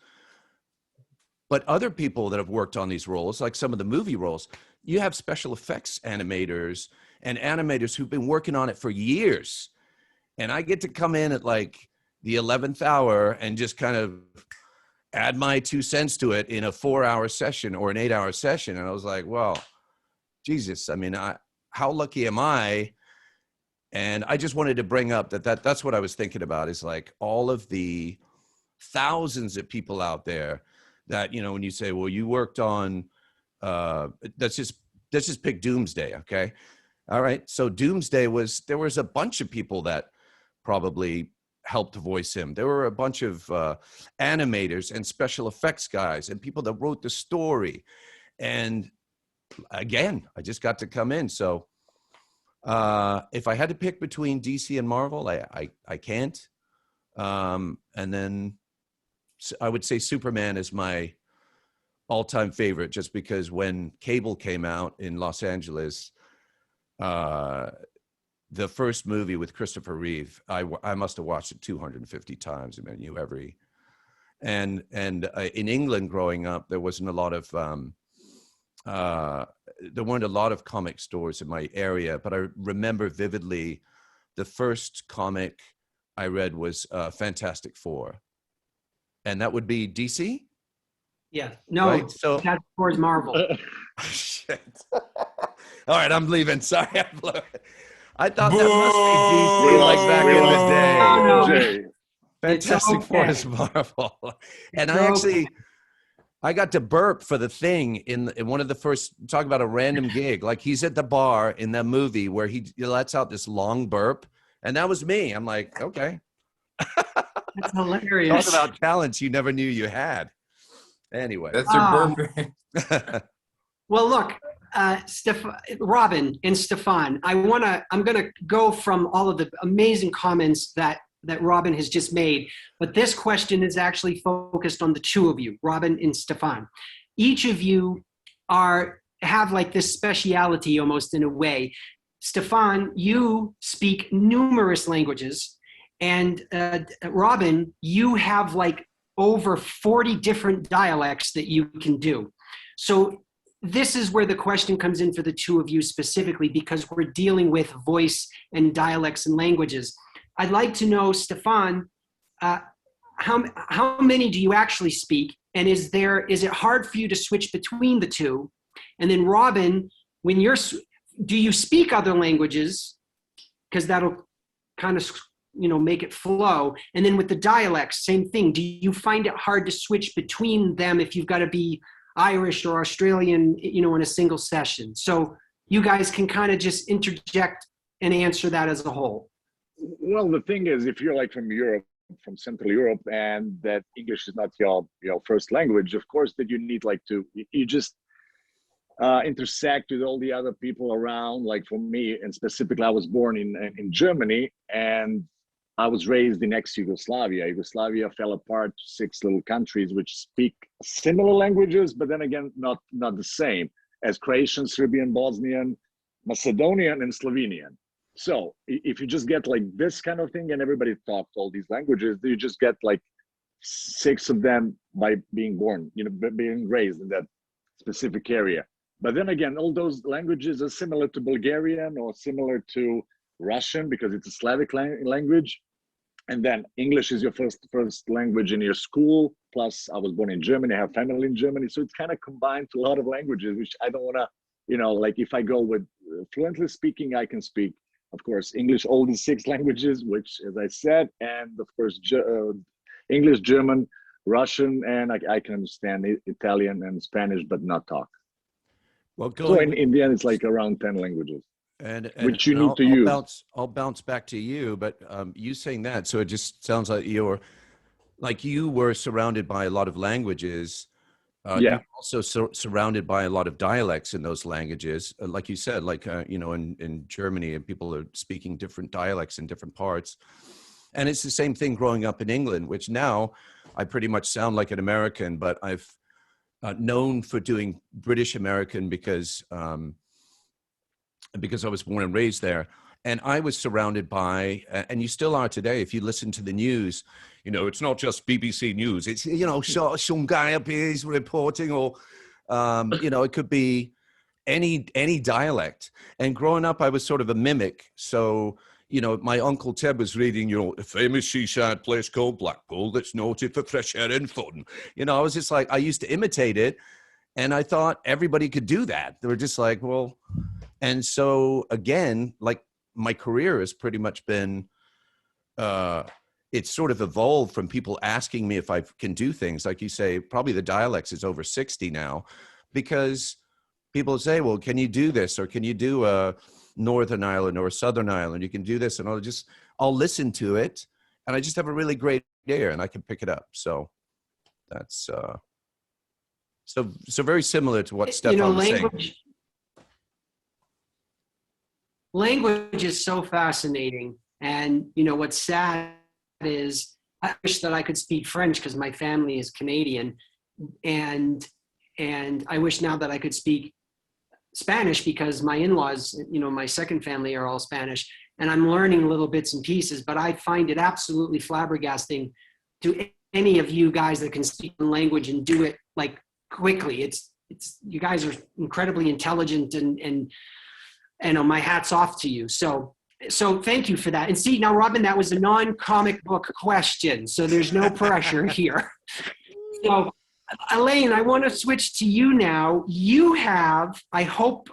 But other people that have worked on these roles, like some of the movie roles, you have special effects animators and animators who've been working on it for years. And I get to come in at like the 11th hour and just kind of add my 2 cents to it in a 4-hour session or an 8-hour session. And I was like, well, Jesus, how lucky am I? And I just wanted to bring up that's what I was thinking about, is like all of the thousands of people out there that, when you say, well, you worked on, let's just pick Doomsday. Okay. All right. So Doomsday there was a bunch of people that probably helped voice him. There were a bunch of animators and special effects guys and people that wrote the story. And again, I just got to come in. So if I had to pick between DC and Marvel, I can't. And then I would say Superman is my all-time favorite, just because when cable came out in Los Angeles, the first movie with Christopher Reeve, I must have watched it 250 times. I mean, and in England growing up, there wasn't a lot of there weren't a lot of comic stores in my area, but I remember vividly the first comic I read was Fantastic Four, and that would be DC. Yeah, no, right? So that's towards Marvel. shit. All right, I'm leaving. Sorry, I blew it. I thought that must be DC, like back in the day. No, no. Jay. Fantastic Four okay. is Marvel, and It's I got to burp for the Thing in one of the first. Talk about a random gig. Like he's at the bar in that movie where he lets out this long burp, and that was me. I'm like, okay. That's hilarious. Talk about talents you never knew you had. Anyway, That's your birthday. Well, look, Robin and Stefan, I'm gonna go from all of the amazing comments that Robin has just made, but this question is actually focused on the two of you, Robin and Stefan. Each of you have like this speciality almost in a way. Stefan, you speak numerous languages, and Robin, you have like over 40 different dialects that you can do. So this is where the question comes in for the two of you specifically, because we're dealing with voice and dialects and languages. I'd like to know, Stefan, how many do you actually speak? And is it hard for you to switch between the two? And then Robin, do you speak other languages? Because that'll kind of, make it flow. And then with the dialects, same thing. Do you find it hard to switch between them if you've got to be Irish or Australian, in a single session? So you guys can kind of just interject and answer that as a whole. Well, the thing is, if you're like from Europe, from Central Europe, and that English is not your first language, of course that you need you just intersect with all the other people around. Like for me, and specifically, I was born in Germany, and I was raised in ex-Yugoslavia. Yugoslavia fell apart to 6 little countries which speak similar languages, but then again, not the same as Croatian, Serbian, Bosnian, Macedonian, and Slovenian. So if you just get like this kind of thing and everybody talks all these languages, you just get like 6 of them by being born, being raised in that specific area. But then again, all those languages are similar to Bulgarian or similar to Russian because it's a Slavic language. And then English is your first language in your school. Plus, I was born in Germany, I have family in Germany. So it's kind of combined to a lot of languages, which I don't want to, like if I go with fluently speaking, I can speak, of course, English, all these 6 languages, which, as I said, and of course, English, German, Russian, and I can understand Italian and Spanish, but not talk. Well, so in the end, it's like around 10 languages. And which you need to use. I'll bounce back to you, but you saying that, so it just sounds like you were surrounded by a lot of languages. You're also surrounded by a lot of dialects in those languages. Like you said, in Germany, and people are speaking different dialects in different parts. And it's the same thing growing up in England, which now I pretty much sound like an American, but I've known for doing British American because I was born and raised there. And I was surrounded by, and you still are today, if you listen to the news, it's not just BBC News. It's, some guy up here is reporting, or, it could be any dialect. And growing up, I was sort of a mimic. So, my Uncle Ted was reading, a famous seaside place called Blackpool that's noted for fresh air and fun. I was just like, I used to imitate it. And I thought everybody could do that. They were just like, well, and so again, like my career has pretty much been, it's sort of evolved from people asking me if I can do things. Like you say, probably the dialects is over 60 now, because people say, well, can you do this? Or can you do a Northern Ireland or a Southern Ireland? You can do this. And I'll listen to it. And I just have a really great ear and I can pick it up. So that's, so very similar to what Stefan was saying. Language is so fascinating. And, what's sad is I wish that I could speak French because my family is Canadian. And And I wish now that I could speak Spanish, because my in-laws, my second family are all Spanish, and I'm learning little bits and pieces, but I find it absolutely flabbergasting to any of you guys that can speak the language and do it like quickly. It's you guys are incredibly intelligent, and my hat's off to you. So thank you for that. And see, now, Robin, that was a non-comic book question, so there's no pressure here. So, Elaine, I want to switch to you now. You have, I hope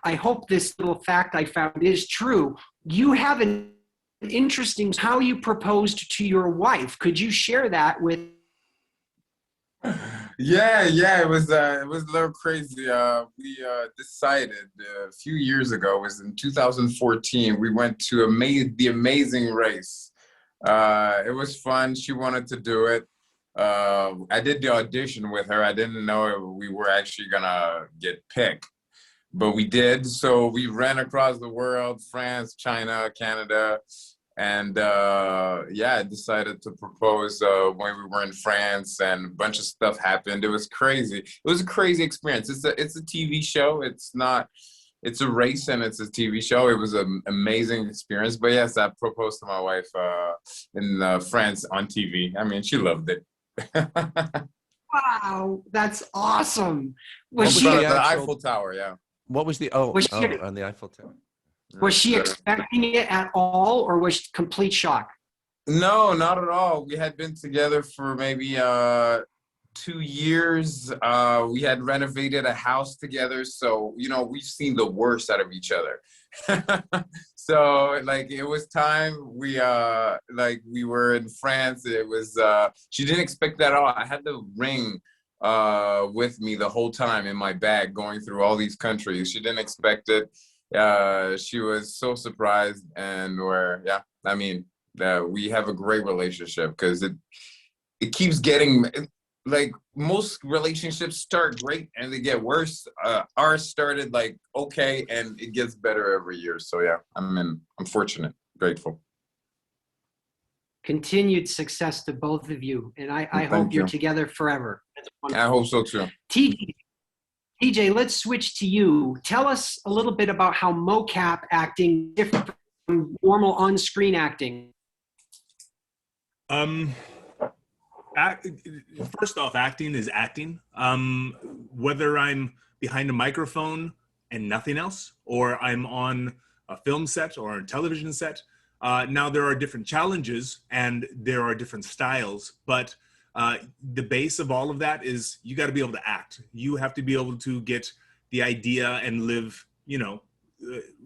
this little fact I found is true. You have an interesting how you proposed to your wife. Could you share that with? Yeah, it was a little crazy. We decided a few years ago, it was in 2014, we went to the Amazing Race. It was fun. She wanted to do it. I did the audition with her. I didn't know we were actually gonna get picked, but we did. So we ran across the world, France, China, Canada, and I decided to propose when we were in France, and a bunch of stuff happened. It was crazy. It was a crazy experience. It's a TV show. It's a race, and it's a TV show. It was an amazing experience. But yes, I proposed to my wife in France on TV. I mean, she loved it. Wow, that's awesome. Was she at the Eiffel Tower? Yeah. What was the on the Eiffel Tower? Was she expecting it at all, or was she complete shock? No, not at all. We had been together for maybe 2 years. We had renovated a house together, so we've seen the worst out of each other. So it was time. We were in France. It was she didn't expect that at all. I had the ring with me the whole time in my bag, going through all these countries. She didn't expect it. She was so surprised, and we have a great relationship, because it keeps getting, most relationships start great and they get worse. Ours started okay, and it gets better every year. So yeah, I'm fortunate, grateful. Continued success to both of you, and I hope you're together forever. I hope so too. TJ, let's switch to you. Tell us a little bit about how mocap acting is different from normal on-screen acting. First off, acting is acting. Whether I'm behind a microphone and nothing else, or I'm on a film set or a television set. Now, there are different challenges and there are different styles, but the base of all of that is you got to be able to act. You have to be able to get the idea and live,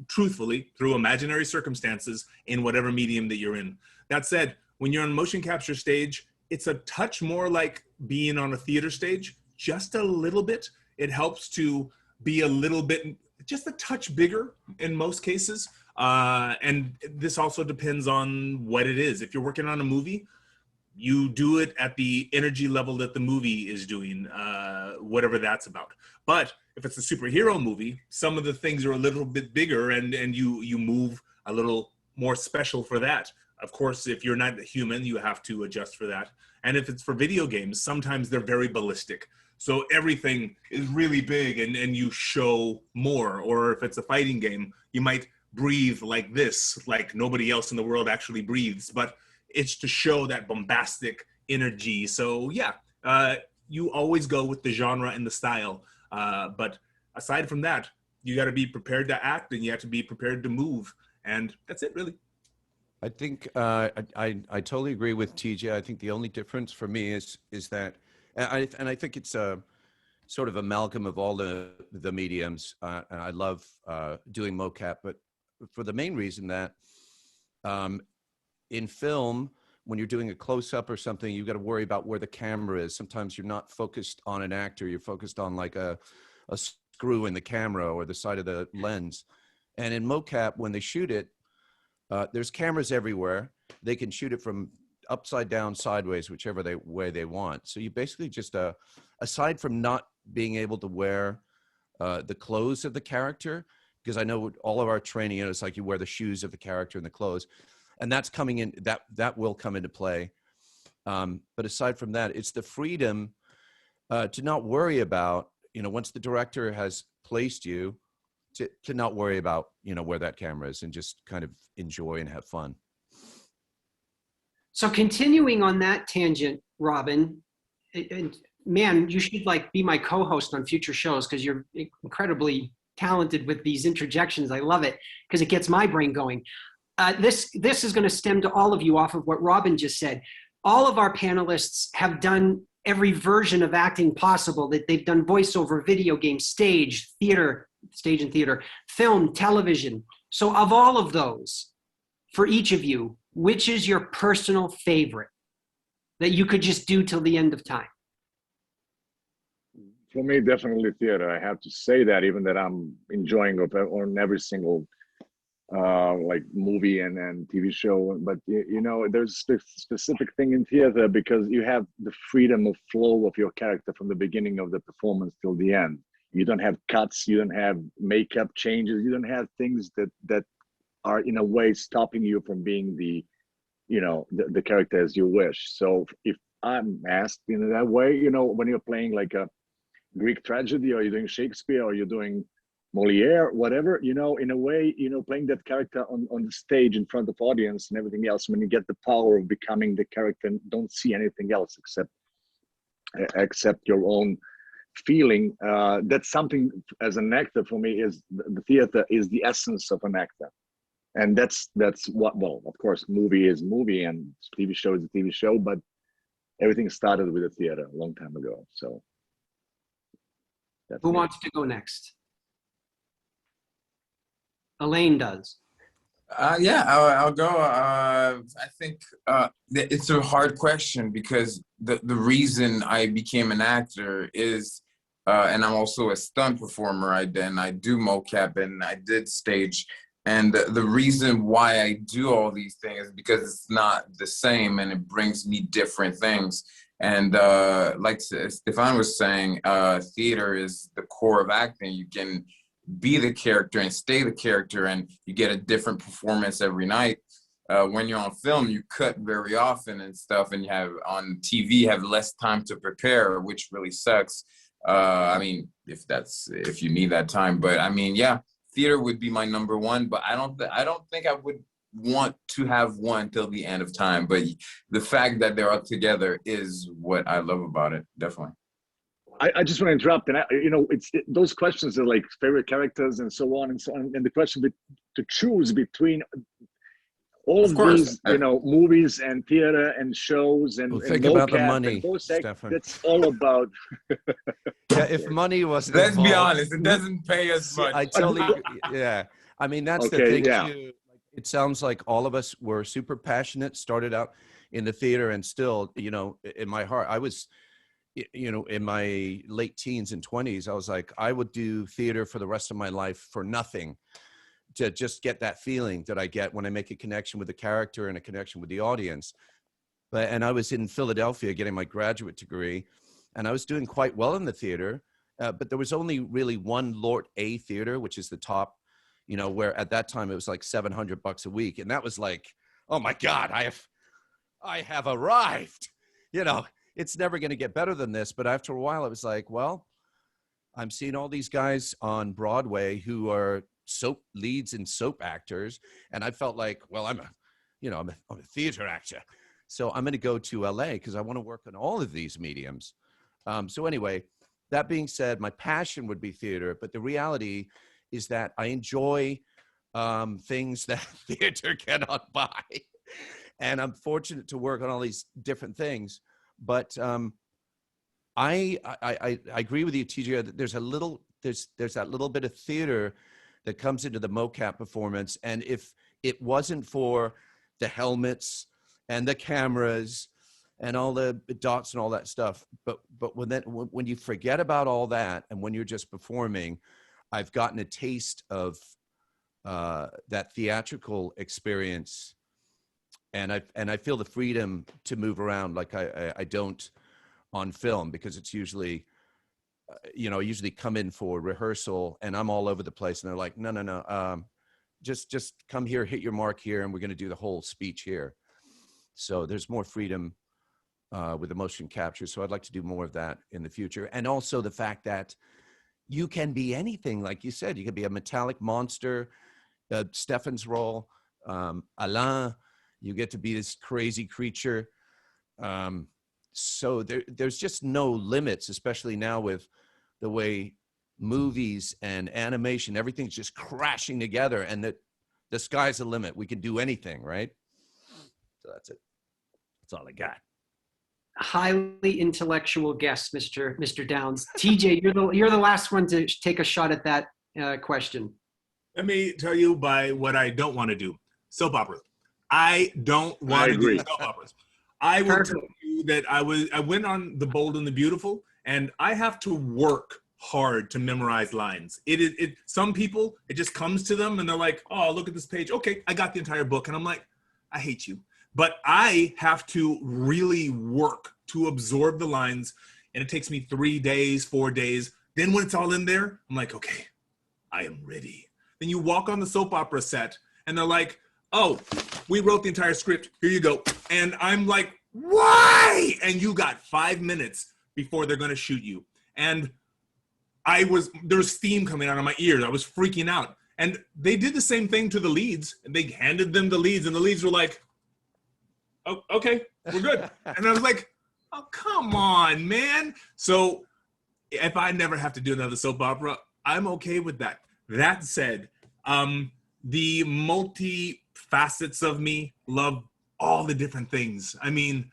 truthfully through imaginary circumstances in whatever medium that you're in. That said, when you're on motion capture stage, it's a touch more like being on a theater stage, just a little bit. It helps to be a little bit, just a touch bigger in most cases. And this also depends on what it is. If you're working on a movie, you do it at the energy level that the movie is doing, whatever that's about. But if it's a superhero movie, some of the things are a little bit bigger, and you move a little more special for that. Of course, if you're not human, you have to adjust for that. And if it's for video games, sometimes they're very ballistic. So everything is really big and you show more. Or if it's a fighting game, you might breathe like this, like nobody else in the world actually breathes. But it's to show that bombastic energy. So yeah, you always go with the genre and the style. But aside from that, you got to be prepared to act, and you have to be prepared to move. And that's it, really. I think I totally agree with TJ. I think the only difference for me is that, and I think it's a sort of amalgam of all the mediums. And I love doing mocap, but for the main reason that in film, when you're doing a close-up or something, you've got to worry about where the camera is. Sometimes you're not focused on an actor. You're focused on like a screw in the camera or the side of the lens. And in mocap, when they shoot it, there's cameras everywhere. They can shoot it from upside down, sideways, whichever way they want. So you basically just, aside from not being able to wear the clothes of the character, because I know all of our training, it's like you wear the shoes of the character and the clothes, and that's coming in, that will come into play. But aside from that, it's the freedom to not worry about, once the director has placed you, to not worry about, where that camera is and just kind of enjoy and have fun. So continuing on that tangent, Robin, and man, you should like be my co-host on future shows because you're incredibly talented with these interjections. I love it because it gets my brain going. This is going to stem to all of you off of what Robin just said. All of our panelists have done every version of acting possible. That they've done voiceover, video game, stage and theater, film, television. So of all of those, for each of you, which is your personal favorite that you could just do till the end of time? For me, definitely theater. I have to say that, even that I'm enjoying on every single like movie and TV show, but there's a specific thing in theater because you have the freedom of flow of your character from the beginning of the performance till the end. You don't have cuts, you don't have makeup changes, you don't have things that are in a way stopping you from being the character as you wish. So if I'm asked in that way, when you're playing like a Greek tragedy, or you're doing Shakespeare, or you're doing Moliere, whatever, in a way, playing that character on the stage in front of audience and everything else, when you get the power of becoming the character and don't see anything else except your own feeling, that's something as an actor for me is the theater is the essence of an actor. And that's what, well, of course, movie is movie and TV show is a TV show, but everything started with the theater a long time ago. So who wants to go next? Elaine does. Yeah, I'll go. I think it's a hard question because the reason I became an actor is, and I'm also a stunt performer. I do mocap and I did stage. And the reason why I do all these things is because it's not the same and it brings me different things. And like Stefan was saying, theater is the core of acting. You can be the character and stay the character, and you get a different performance every night. When you're on film, you cut very often and stuff, and you have on TV, you have less time to prepare, which really sucks. I mean, if you need that time, but I mean, yeah, theater would be my number one, but I don't think I would want to have one till the end of time. But the fact that they're all together is what I love about it, definitely. I just want to interrupt, and those questions are like favorite characters and so on and so on, and the question to choose between all of these, movies and theater and shows and think about the money, Stefan. That's all about. Yeah, if money wasn't Let's involved, be honest, it doesn't pay as much. I totally, yeah. I mean, that's the thing too. It sounds like all of us were super passionate, started out in the theater, and still, in my heart, I was, in my late teens and 20s, I was like, I would do theater for the rest of my life for nothing, to just get that feeling that I get when I make a connection with the character and a connection with the audience. And I was in Philadelphia getting my graduate degree, and I was doing quite well in the theater, but there was only really one Lort A theater, which is the top, where at that time it was like $700 a week. And that was like, oh my God, I have arrived, it's never going to get better than this. But after a while, it was like, well, I'm seeing all these guys on Broadway who are soap leads and soap actors. And I felt like, well, I'm a theater actor. So I'm going to go to LA because I want to work on all of these mediums. So anyway, that being said, my passion would be theater, but the reality is that I enjoy things that theater cannot buy. And I'm fortunate to work on all these different things. But I agree with you, TJ, that there's that little bit of theater that comes into the mocap performance. And if it wasn't for the helmets and the cameras and all the dots and all that stuff, but when you forget about all that and when you're just performing, I've gotten a taste of that theatrical experience, and I feel the freedom to move around like I don't on film, because it's usually I usually come in for rehearsal and I'm all over the place, and they're like, no, just come here, hit your mark here, and we're going to do the whole speech here. So there's more freedom with the motion capture. So I'd like to do more of that in the future. And also the fact that you can be anything, like you said. You can be a metallic monster, Stefan's role, Alain, you get to be this crazy creature. So there's just no limits, especially now with the way movies and animation, everything's just crashing together, and that the sky's the limit. We can do anything, right? So that's it. That's all I got. Highly intellectual guest, Mr. Downs. TJ, you're the last one to take a shot at that question. Let me tell you by what I don't want to do. Soap operas. I don't want to do soap operas. I will tell you that I went on The Bold and the Beautiful, and I have to work hard to memorize lines. Some people, it just comes to them and they're like, oh, look at this page. Okay, I got the entire book. And I'm like, I hate you. But I have to really work to absorb the lines, and it takes me 3 days, 4 days. Then when it's all in there, I'm like, okay, I am ready. Then you walk on the soap opera set, and they're like, oh, we wrote the entire script. Here you go. And I'm like, why? And you got 5 minutes before they're going to shoot you. And there was steam coming out of my ears. I was freaking out. And they did the same thing to the leads, and they handed them the leads, and the leads were like, oh, okay, we're good. And I was like, oh, come on, man. So if I never have to do another soap opera, I'm okay with that. That said, the multi-facets of me love all the different things. I mean,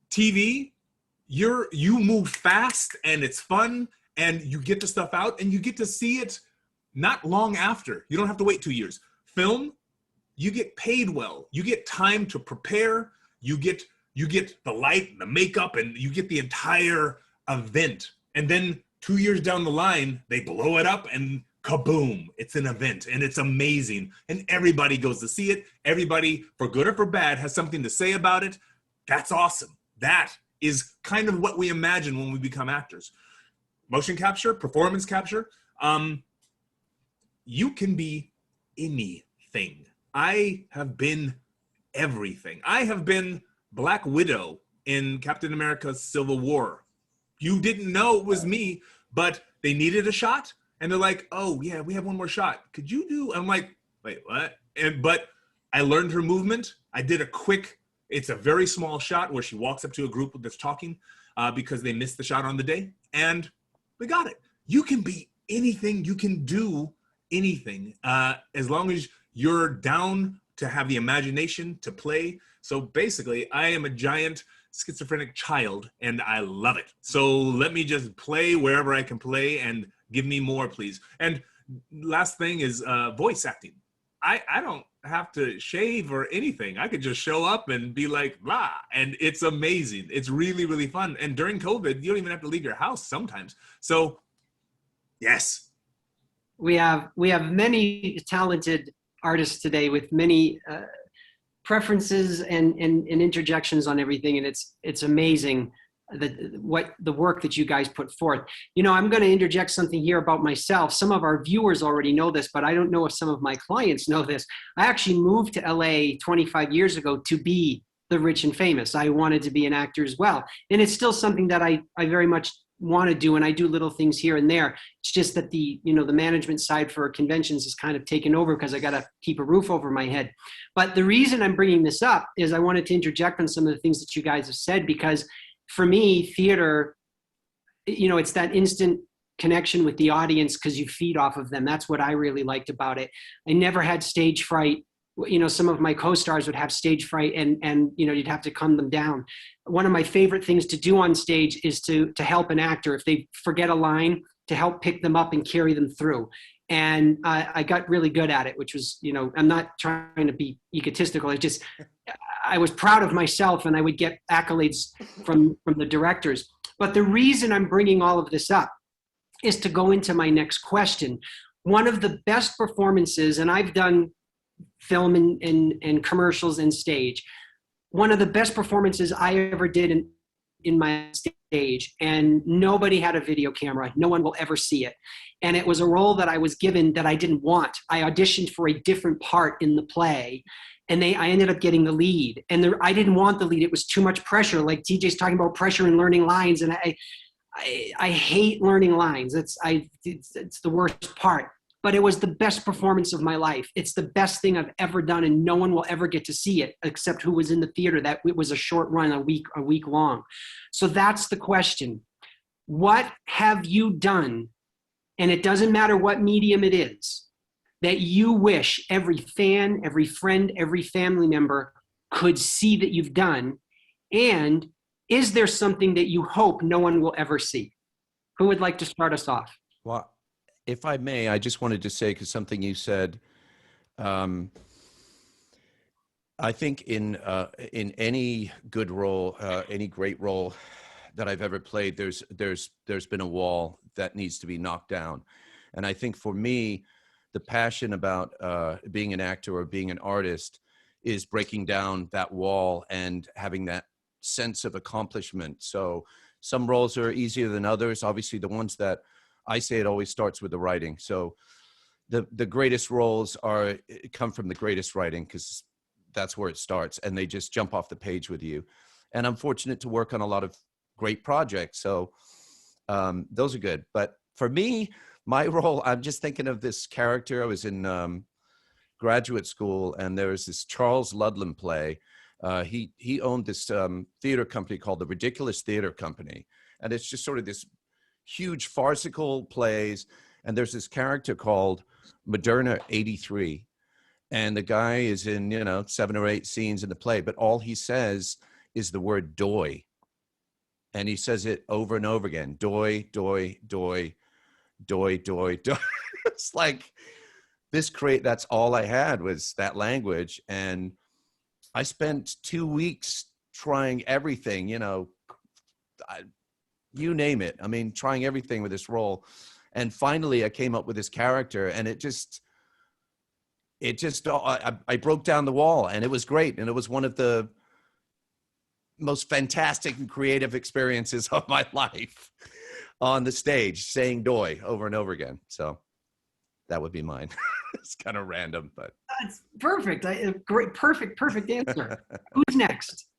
TV, you move fast and it's fun, and you get the stuff out and you get to see it not long after. You don't have to wait 2 years. Film, you get paid well. You get time to prepare. You get the light and the makeup, and you get the entire event. And then 2 years down the line, they blow it up and kaboom, it's an event, and it's amazing. And everybody goes to see it. Everybody, for good or for bad, has something to say about it. That's awesome. That is kind of what we imagine when we become actors. Motion capture, performance capture, you can be anything. I have been everything. I have been Black Widow in Captain America Civil War. You didn't know it was me, but they needed a shot, and they're like, oh yeah, we have one more shot. Could you do? I'm like, wait, what? But I learned her movement. I did a quick, it's a very small shot where she walks up to a group that's talking because they missed the shot on the day, and we got it. You can be anything. You can do anything as long as you're down to have the imagination to play. So basically, I am a giant schizophrenic child, and I love it. So let me just play wherever I can play, and give me more, please. And last thing is voice acting. I don't have to shave or anything. I could just show up and be like, blah, and it's amazing. It's really, really fun. And during COVID, you don't even have to leave your house sometimes. So yes. We have many talented artists today with many preferences and interjections on everything, and it's amazing the work that you guys put forth. You know, I'm going to interject something here about myself. Some of our viewers already know this, but I don't know if some of my clients know this. I actually moved to LA 25 years ago to be the rich and famous. I wanted to be an actor as well, and it's still something that I very much want to do, and I do little things here and there. It's just that the management side for conventions is kind of taken over because I got to keep a roof over my head. But the reason I'm bringing this up is I wanted to interject on some of the things that you guys have said, because for me, theater, it's that instant connection with the audience because you feed off of them. That's what I really liked about it. I never had stage fright. Some of my co-stars would have stage fright, and you'd have to calm them down. One of my favorite things to do on stage is to help an actor if they forget a line, to help pick them up and carry them through. And I got really good at it, which was, I'm not trying to be egotistical. I was proud of myself, and I would get accolades from the directors. But the reason I'm bringing all of this up is to go into my next question. One of the best performances, and I've done film and commercials and stage, one of the best performances I ever did in my stage, and nobody had a video camera. No one will ever see it. And it was a role that I was given that I didn't want. I auditioned for a different part in the play, and I ended up getting the lead. And I didn't want the lead. It was too much pressure. Like TJ's talking about pressure and learning lines, and I hate learning lines. It's the worst part. But it was the best performance of my life. It's the best thing I've ever done, and no one will ever get to see it except who was in the theater. That it was a short run, a week long. So that's the question. What have you done? And it doesn't matter what medium it is, that you wish every fan, every friend, every family member could see that you've done? And is there something that you hope no one will ever see? Who would like to start us off? Well, if I may, I just wanted to say, because something you said, I think in any good role, any great role that I've ever played, there's been a wall that needs to be knocked down. And I think for me, the passion about being an actor or being an artist is breaking down that wall and having that sense of accomplishment. So some roles are easier than others. Obviously, the ones that I say, it always starts with the writing. So the greatest roles come from the greatest writing, because that's where it starts, and they just jump off the page with you. And I'm fortunate to work on a lot of great projects. So those are good. But for me, my role, I'm just thinking of this character. I was in graduate school, and there was this Charles Ludlam play. He owned this theater company called the Ridiculous Theater Company. And it's just sort of this huge farcical plays. And there's this character called Moderna 83. And the guy is in, 7 or 8 scenes in the play, but all he says is the word doy. And he says it over and over again. Doy, doy, doy, doy, doy, doy. It's like that's all I had was that language. And I spent 2 weeks trying everything, you name it. I mean, trying everything with this role. And finally I came up with this character, and I broke down the wall, and it was great. And it was one of the most fantastic and creative experiences of my life on the stage, saying doy over and over again. So that would be mine. It's kind of random, but that's perfect. Great, perfect answer. Who's next?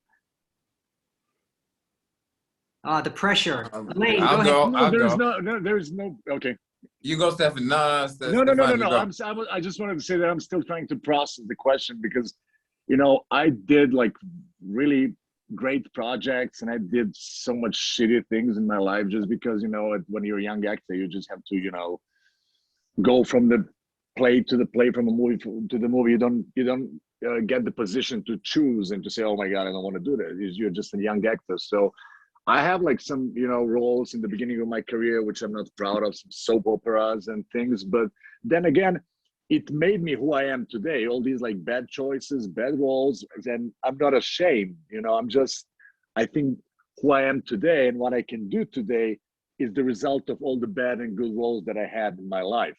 The pressure. Elaine, I'll go ahead. go. There's no. Okay. You go, Stefan. No. No. I just wanted to say that I'm still trying to process the question, because, I did like really great projects, and I did so much shitty things in my life, just because, when you're a young actor, you just have to, go from the play to the play, from the movie to the movie. You don't get the position to choose and to say, oh my God, I don't want to do that. You're just a young actor. So I have like some, roles in the beginning of my career, which I'm not proud of, some soap operas and things. But then again, it made me who I am today. All these like bad choices, bad roles, and I'm not ashamed. I think who I am today and what I can do today is the result of all the bad and good roles that I had in my life.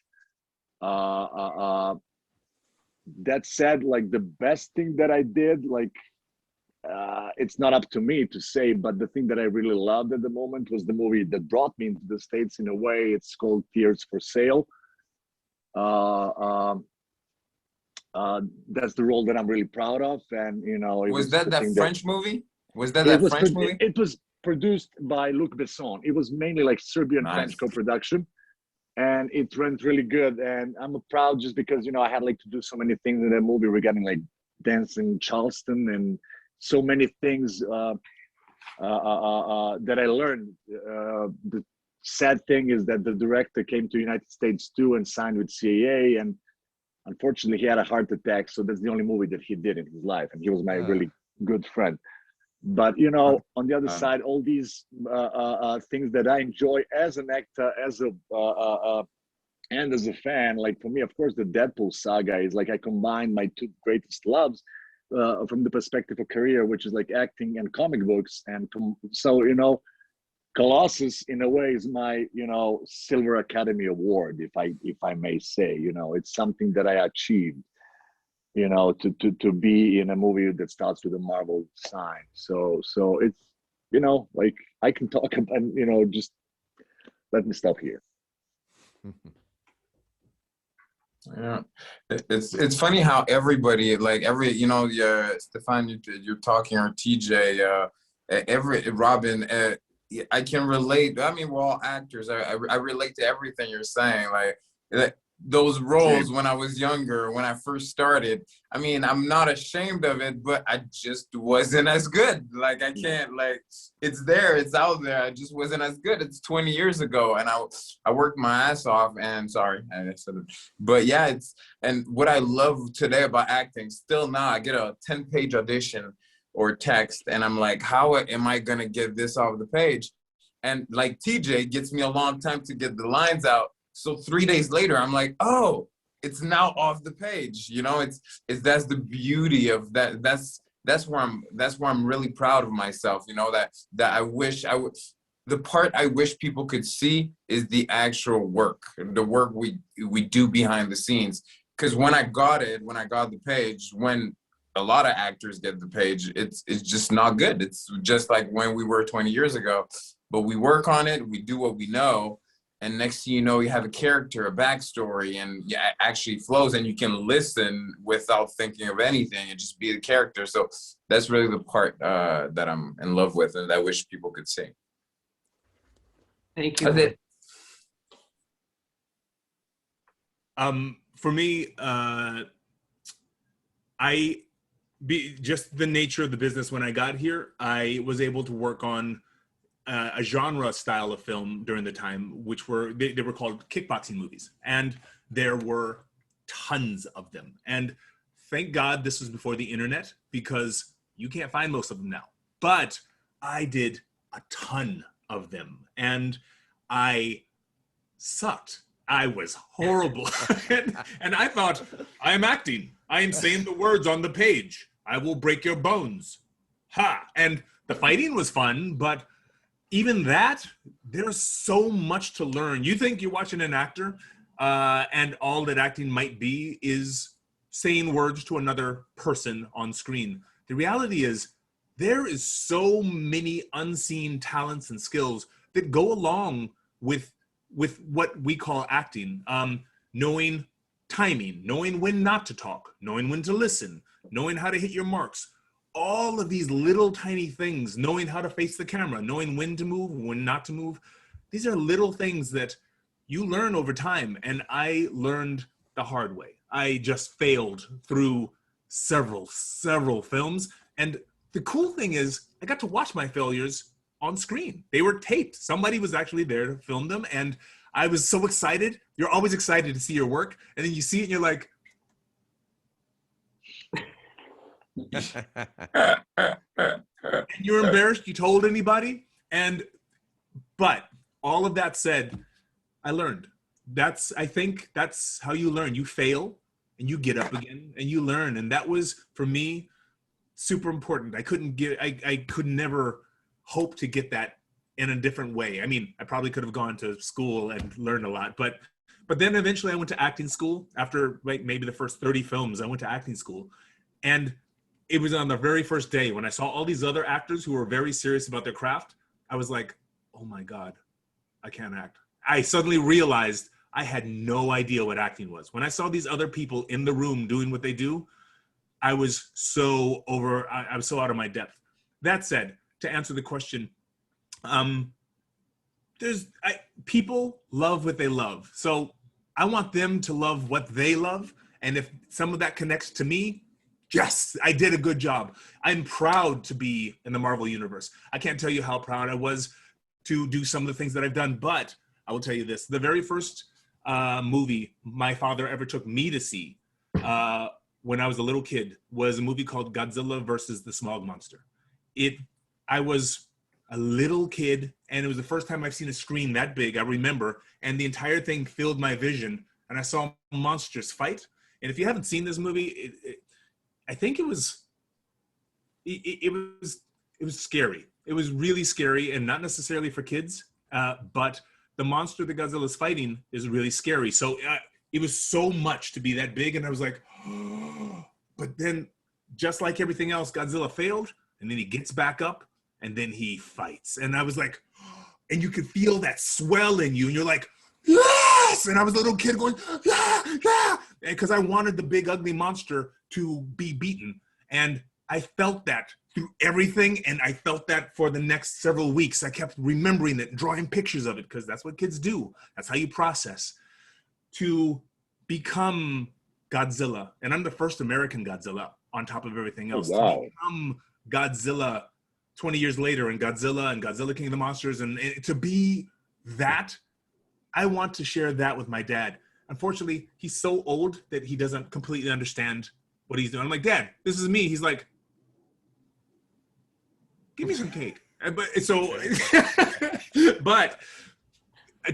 That said, like the best thing that I did, like, it's not up to me to say, but the thing that I really loved at the moment was the movie that brought me into the States in a way. It's called Tears for Sale. That's the role that I'm really proud of. And, was that French movie? Was that French movie? It was produced by Luc Besson. It was mainly like Serbian-French co-production. And it went really good. And I'm proud just because, I had like to do so many things in that movie regarding like dancing Charleston and so many things that I learned. The sad thing is that the director came to the United States too and signed with CAA. And unfortunately, he had a heart attack. So that's the only movie that he did in his life. And he was my really good friend. But, on the other side, all these things that I enjoy as an actor, and as a fan, like for me, of course, the Deadpool saga is like I combined my 2 greatest loves from the perspective of career, which is like acting and comic books. And so, Colossus in a way is my, Silver Academy Award, if I may say. It's something that I achieved. To be in a movie that starts with a Marvel sign. So it's, like I can talk and, just let me stop here. Yeah, it's funny how everybody, like every, you know, yeah, Stefan, you're talking, or TJ, every Robin, I can relate. I mean, we're all actors. I relate to everything you're saying. Like those roles when I was younger, when I first started. I mean, I'm not ashamed of it, but I just wasn't as good. Like I can't, like, it's there, it's out there. I just wasn't as good. It's 20 years ago, and I worked my ass off. And sorry, I said it, but yeah, and what I love today about acting, still now, I get a 10-page audition or text, and I'm like, how am I gonna get this off the page? And like TJ, gets me a long time to get the lines out. So 3 days later, I'm like, oh, it's now off the page. You know, it's that's the beauty of that. That's where I'm really proud of myself. You know, that I wish I would. The part I wish people could see is the actual work, the work we do behind the scenes. Because when I got the page, when a lot of actors get the page, it's just not good. It's just like when we were 20 years ago. But we work on it, we do what we know, and next thing you know, you have a character, a backstory, and yeah, it actually flows, and you can listen without thinking of anything and just be the character. So that's really the part that I'm in love with, and I wish people could see. Thank you. That's it. For me, just the nature of the business when I got here, I was able to work on a genre style of film during the time, which were, they were called kickboxing movies. And there were tons of them. And thank God this was before the internet, because you can't find most of them now. But I did a ton of them, and I sucked. I was horrible. and I thought, I am acting. I am saying the words on the page. I will break your bones. Ha! And the fighting was fun, but even that, there's so much to learn. You think you're watching an actor, and all that acting might be is saying words to another person on screen. The reality is, there is so many unseen talents and skills that go along with what we call acting. Knowing timing, knowing when not to talk, knowing when to listen, knowing how to hit your marks. All of these little tiny things, knowing how to face the camera, knowing when to move, when not to move. These are little things that you learn over time, and I learned the hard way. I just failed through several films, and the cool thing is I got to watch my failures on screen. They were taped. Somebody was actually there to film them, and I was so excited. You're always excited to see your work, and then you see it and you're like, and you're embarrassed you told anybody. But all of that said, I learned. I think that's how you learn. You fail and you get up again and you learn. And that was, for me, super important. I could never hope to get that in a different way. I mean, I probably could have gone to school and learned a lot, but then eventually I went to acting school. After like maybe the first 30 films, I went to acting school. And it was on the very first day when I saw all these other actors who were very serious about their craft. I was like, oh my God, I can't act. I suddenly realized I had no idea what acting was. When I saw these other people in the room doing what they do, I was so I was so out of my depth. That said, to answer the question, people love what they love. So I want them to love what they love. And if some of that connects to me, yes, I did a good job. I'm proud to be in the Marvel Universe. I can't tell you how proud I was to do some of the things that I've done, but I will tell you this. The very first movie my father ever took me to see when I was a little kid was a movie called Godzilla versus the Smog Monster. I was a little kid, and it was the first time I've seen a screen that big, I remember, and the entire thing filled my vision, and I saw monsters fight. And if you haven't seen this movie, I think it was scary. It was really scary, and not necessarily for kids, but the monster that Godzilla's fighting is really scary. So it was so much to be that big, and I was like, oh. But then, just like everything else, Godzilla failed, and then he gets back up, and then he fights. And I was like, oh. And you could feel that swell in you, and you're like, ah! yes! And I was a little kid going, yeah, yeah, because I wanted the big ugly monster to be beaten. And I felt that through everything, and I felt that for the next several weeks. I kept remembering it, drawing pictures of it, because that's what kids do. That's how you process. To become Godzilla, and I'm the first American Godzilla on top of everything else. wow. To become Godzilla 20 years later, and Godzilla King of the Monsters, and to be that, I want to share that with my dad. Unfortunately, he's so old that he doesn't completely understand what he's doing. I'm like, Dad, this is me. He's like, give me some cake. But so, but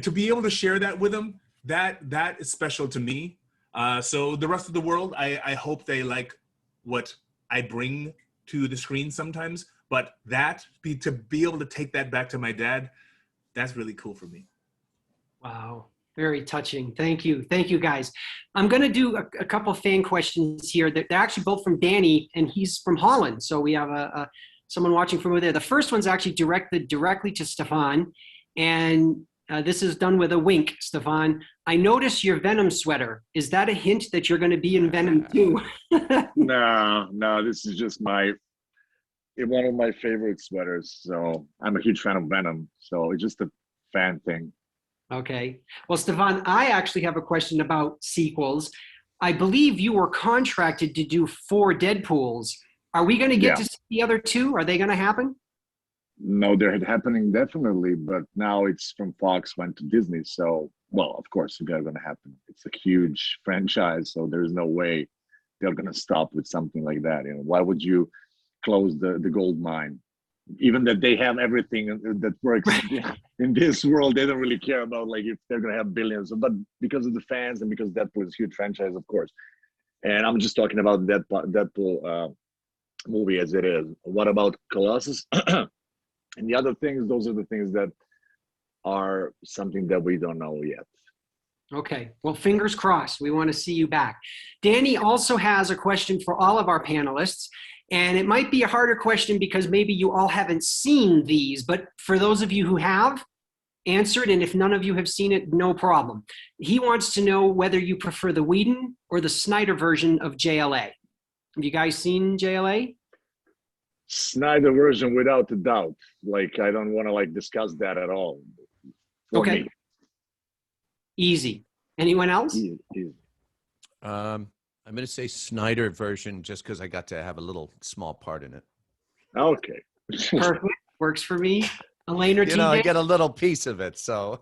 to be able to share that with him, that is special to me. So the rest of the world, I hope they like what I bring to the screen sometimes. But to be able to take that back to my dad, that's really cool for me. Wow. Very touching. Thank you. Thank you, guys. I'm going to do a couple fan questions here. They're actually both from Danny, and he's from Holland. So we have someone watching from over there. The first one's actually directed directly to Stefan, and this is done with a wink, Stefan. I notice your Venom sweater. Is that a hint that you're going to be in Venom too? No, this is just one of my favorite sweaters. So I'm a huge fan of Venom. So it's just a fan thing. Okay. Well, Stefan, I actually have a question about sequels. I believe you were contracted to do 4 Deadpools. Are we going to get to see the other 2? Are they going to happen? No, they're happening definitely, but now it's from Fox, went to Disney. So, well, of course, they're going to happen. It's a huge franchise, so there's no way they're going to stop with something like that. You know, why would you close the gold mine? Even that they have everything that works in this world, they don't really care about like if they're gonna have billions. But because of the fans and because Deadpool is a huge franchise, of course. And I'm just talking about Deadpool movie as it is. What about Colossus and the other things? Those are the things that are something that we don't know yet. Okay. Well, fingers crossed. We want to see you back. Danny also has a question for all of our panelists. And it might be a harder question because maybe you all haven't seen these, but for those of you who have, answer it. And if none of you have seen it, no problem. He wants to know whether you prefer the Whedon or the Snyder version of JLA. Have you guys seen JLA? Snyder version, without a doubt. Like, I don't want to like discuss that at all. Okay. Easy. Anyone else? Easy. I'm going to say Snyder version just because I got to have a little small part in it. Okay. Perfect. Works for me. Elaine or TJ? I get a little piece of it, so.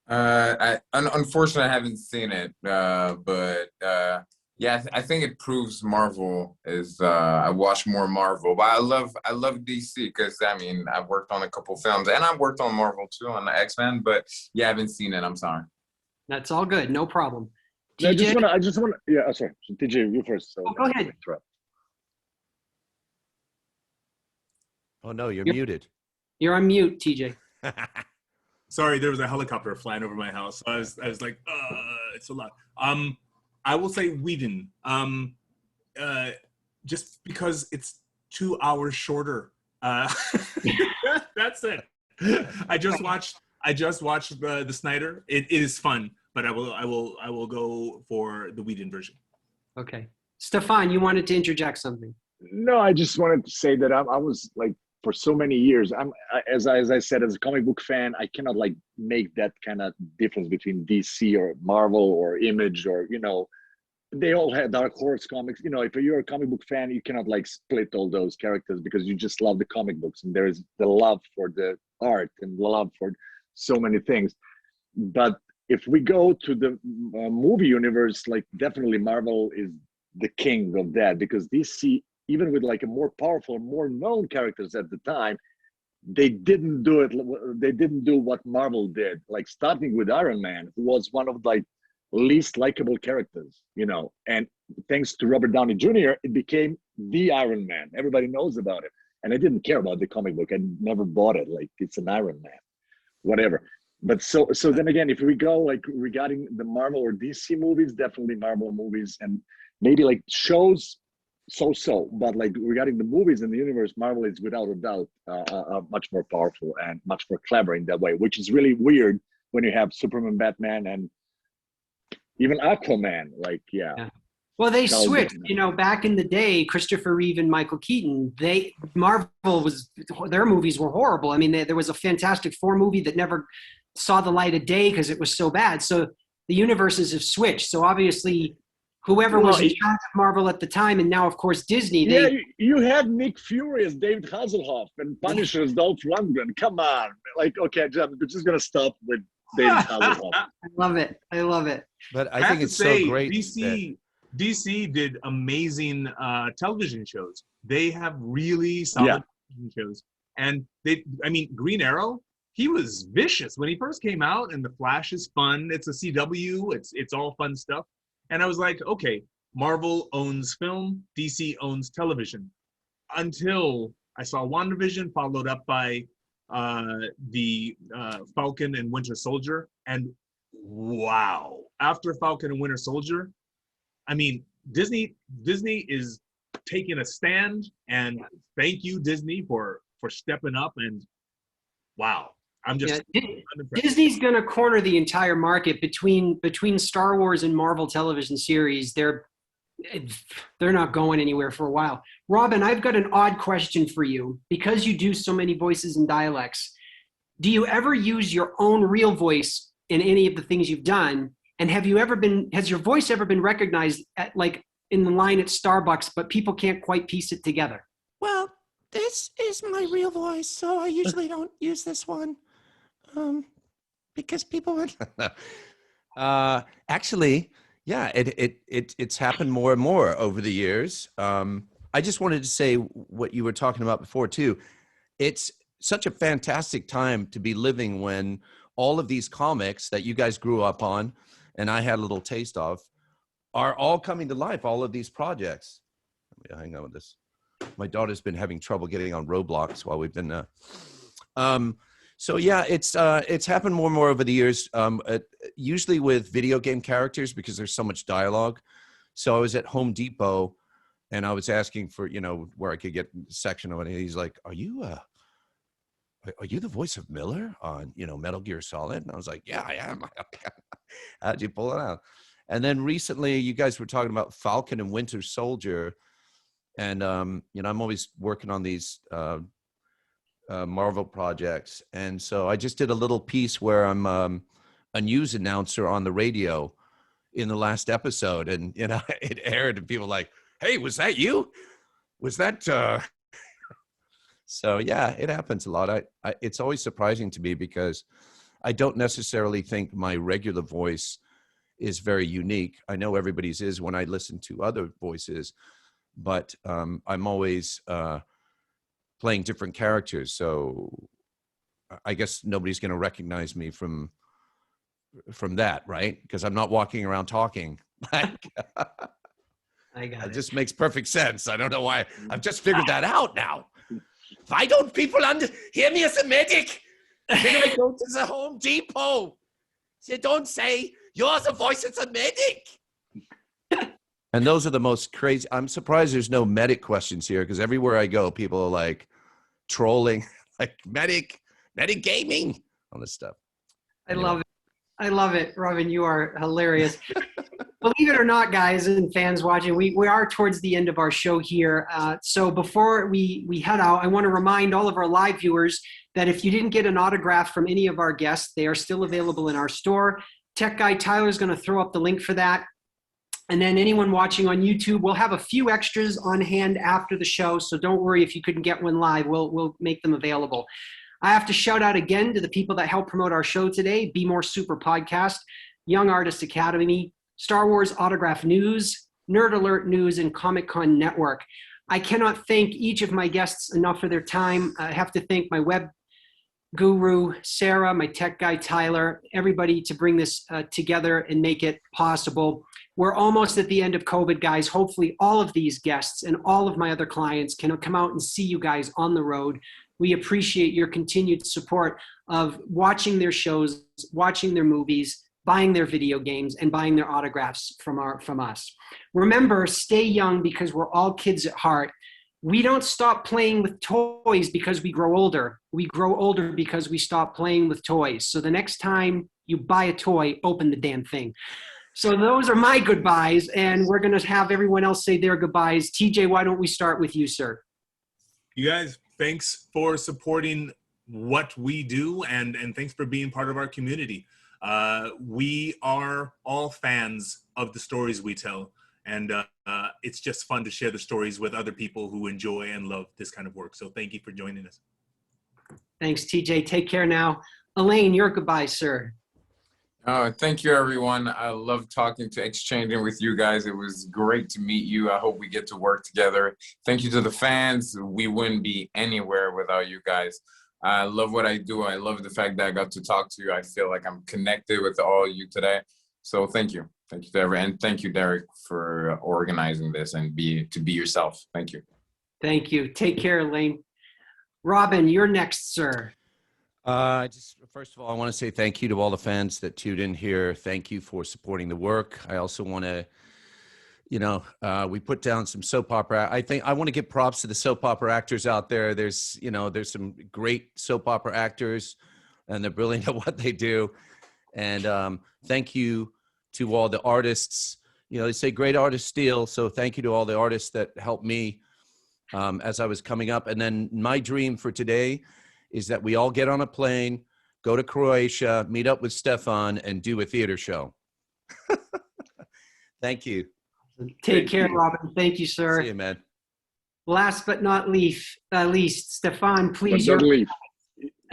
Unfortunately, I haven't seen it, but yeah, I think it proves Marvel is. I watch more Marvel, but I love DC because I mean I've worked on a couple films and I've worked on Marvel too on the X-Men, but yeah, I haven't seen it. I'm sorry. That's all good. No problem. I TJ? just want to, yeah, sorry. So TJ, you first. So go ahead. Oh no, you're muted. You're on mute, TJ. Sorry, there was a helicopter flying over my house. So I was like, it's a lot. I will say Whedon, just because it's 2 hours shorter. That's it. I just watched the Snyder. It is fun, but I will go for the Whedon version. Okay, Stefan, you wanted to interject something. No, I just wanted to say that I was like, for so many years, as I said, as a comic book fan, I cannot like make that kind of difference between DC or Marvel or Image or, they all have Dark Horse comics. If you're a comic book fan, you cannot like split all those characters because you just love the comic books and there is the love for the art and the love for so many things. But if we go to the movie universe, like definitely Marvel is the king of that because DC, even with like a more powerful, more known characters at the time, they didn't do it. They didn't do what Marvel did. Like starting with Iron Man, who was one of like least likable characters, and thanks to Robert Downey Jr., it became the Iron Man. Everybody knows about it. And I didn't care about the comic book. I never bought it. Like it's an Iron Man, whatever. But so then again, if we go like regarding the Marvel or DC movies, definitely Marvel movies and maybe like shows, but like regarding the movies in the universe, Marvel is without a doubt much more powerful and much more clever in that way, which is really weird when you have Superman, Batman, and even Aquaman. Like, Yeah. Well, they Charles switched, Dance. you know, back in the day, Christopher Reeve and Michael Keaton, Marvel their movies were horrible. I mean, there was a Fantastic Four movie that never saw the light of day because it was so bad. So the universes have switched. So obviously, whoever was in charge of Marvel at the time, and now, of course, Disney. Yeah, you had Nick Fury as David Hasselhoff and Punisher as Dolph Lundgren. Come on. Like, okay, I'm just going to stop with David Hasselhoff. I love it. I love it. But I think it's so great. DC did amazing television shows. They have really solid television shows. And Green Arrow, he was vicious when he first came out, and The Flash is fun. It's a CW. It's all fun stuff. And I was like, okay, Marvel owns film, DC owns television. Until I saw WandaVision, followed up by the Falcon and Winter Soldier. And wow, after Falcon and Winter Soldier, I mean, Disney is taking a stand, and thank you, Disney, for stepping up. And wow, I'm just Disney's going to corner the entire market between Star Wars and Marvel television series. They're not going anywhere for a while. Robin, I've got an odd question for you. Because you do so many voices and dialects, do you ever use your own real voice in any of the things you've done? And has your voice ever been recognized at, like, in the line at Starbucks, but people can't quite piece it together? Well, this is my real voice, so I usually don't use this one. Because people would actually, yeah, it's happened more and more over the years. I just wanted to say what you were talking about before too. It's such a fantastic time to be living when all of these comics that you guys grew up on, and I had a little taste of, are all coming to life. All of these projects. Let me hang on with this. My daughter's been having trouble getting on Roblox while we've been. So yeah, it's happened more and more over the years. Usually with video game characters, because there's so much dialogue. So I was at Home Depot, and I was asking for, you know, where I could get a section of it. And he's like, "Are you the voice of Miller on, you know, Metal Gear Solid?" And I was like, "Yeah, I am." How'd you pull it out? And then recently, you guys were talking about Falcon and Winter Soldier, and you know, I'm always working on these Marvel projects, and so I just did a little piece where I'm a news announcer on the radio in the last episode, and you know, it aired, and people were like, "Hey, was that you? Was that?" So yeah, it happens a lot. It's always surprising to me because I don't necessarily think my regular voice is very unique. I know everybody's is when I listen to other voices, but I'm always playing different characters. So I guess nobody's going to recognize me from that, right? Because I'm not walking around talking. I got it. It just makes perfect sense. I don't know why. I've just figured that out now. Why don't people hear me as a medic? Then I go to the Home Depot. They don't say, "You're the voice of a medic." And those are the most crazy. I'm surprised there's no medic questions here, because everywhere I go, people are like trolling, like medic gaming, all this stuff. Anyway. I love it. Robin, you are hilarious. Believe it or not, guys and fans watching, we are towards the end of our show here. So before we head out, I want to remind all of our live viewers that if you didn't get an autograph from any of our guests, they are still available in our store. Tech Guy Tyler is going to throw up the link for that. And then anyone watching on YouTube, we'll have a few extras on hand after the show. So don't worry if you couldn't get one live. We'll make them available. I have to shout out again to the people that helped promote our show today: Be More Super Podcast, Young Artist Academy, Star Wars Autograph News, Nerd Alert News, and Comic-Con Network. I cannot thank each of my guests enough for their time. I have to thank my web guru, Sarah, my tech guy, Tyler, everybody to bring this together and make it possible. We're almost at the end of COVID, guys. Hopefully all of these guests and all of my other clients can come out and see you guys on the road. We appreciate your continued support of watching their shows, watching their movies, buying their video games, and buying their autographs from us. Remember, stay young, because we're all kids at heart. we don't stop playing with toys because we grow older. We grow older because we stop playing with toys. So the next time you buy a toy, open the damn thing. So those are my goodbyes, and we're going to have everyone else say their goodbyes. TJ, why don't we start with you, sir? You guys, thanks for supporting what we do, and thanks for being part of our community. We are all fans of the stories we tell, and it's just fun to share the stories with other people who enjoy and love this kind of work. So thank you for joining us. Thanks, TJ. Take care now. Elaine, your goodbye, sir. Thank you, everyone. I love exchanging with you guys. It was great to meet you. I hope we get to work together. Thank you to the fans. We wouldn't be anywhere without you guys. I love what I do. I love the fact that I got to talk to you. I feel like I'm connected with all of you today. So thank you. Thank you to everyone. And thank you, Derek, for organizing this and be yourself. Thank you. Thank you. Take care, Elaine. Robin, you're next, sir. First of all, I want to say thank you to all the fans that tuned in here. Thank you for supporting the work. I also want to, we put down some soap opera. I want to give props to the soap opera actors out there. There's some great soap opera actors, and they're brilliant at what they do. And thank you to all the artists. They say great artists steal. So thank you to all the artists that helped me as I was coming up. And then my dream for today is that we all get on a plane, go to Croatia, meet up with Stefan, and do a theater show. Thank you. Take care, Robin. Thank you, sir. See you, man. Last but not least, Stefan, please.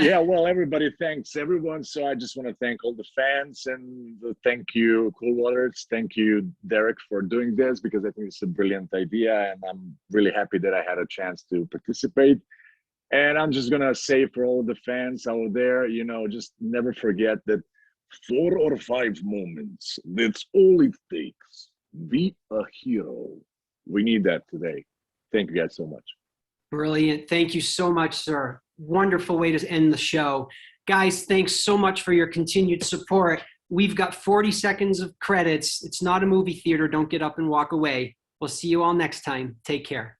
Yeah, well, everybody, thanks everyone. So I just want to thank all the fans and thank you, Cool Waters. Thank you, Derek, for doing this, because I think it's a brilliant idea, and I'm really happy that I had a chance to participate. And I'm just gonna say for all the fans out there, just never forget that 4 or 5 moments, that's all it takes. Be a hero. We need that today. Thank you guys so much. Brilliant. Thank you so much, sir. Wonderful way to end the show. Guys, thanks so much for your continued support. We've got 40 seconds of credits. It's not a movie theater. Don't get up and walk away. We'll see you all next time. Take care.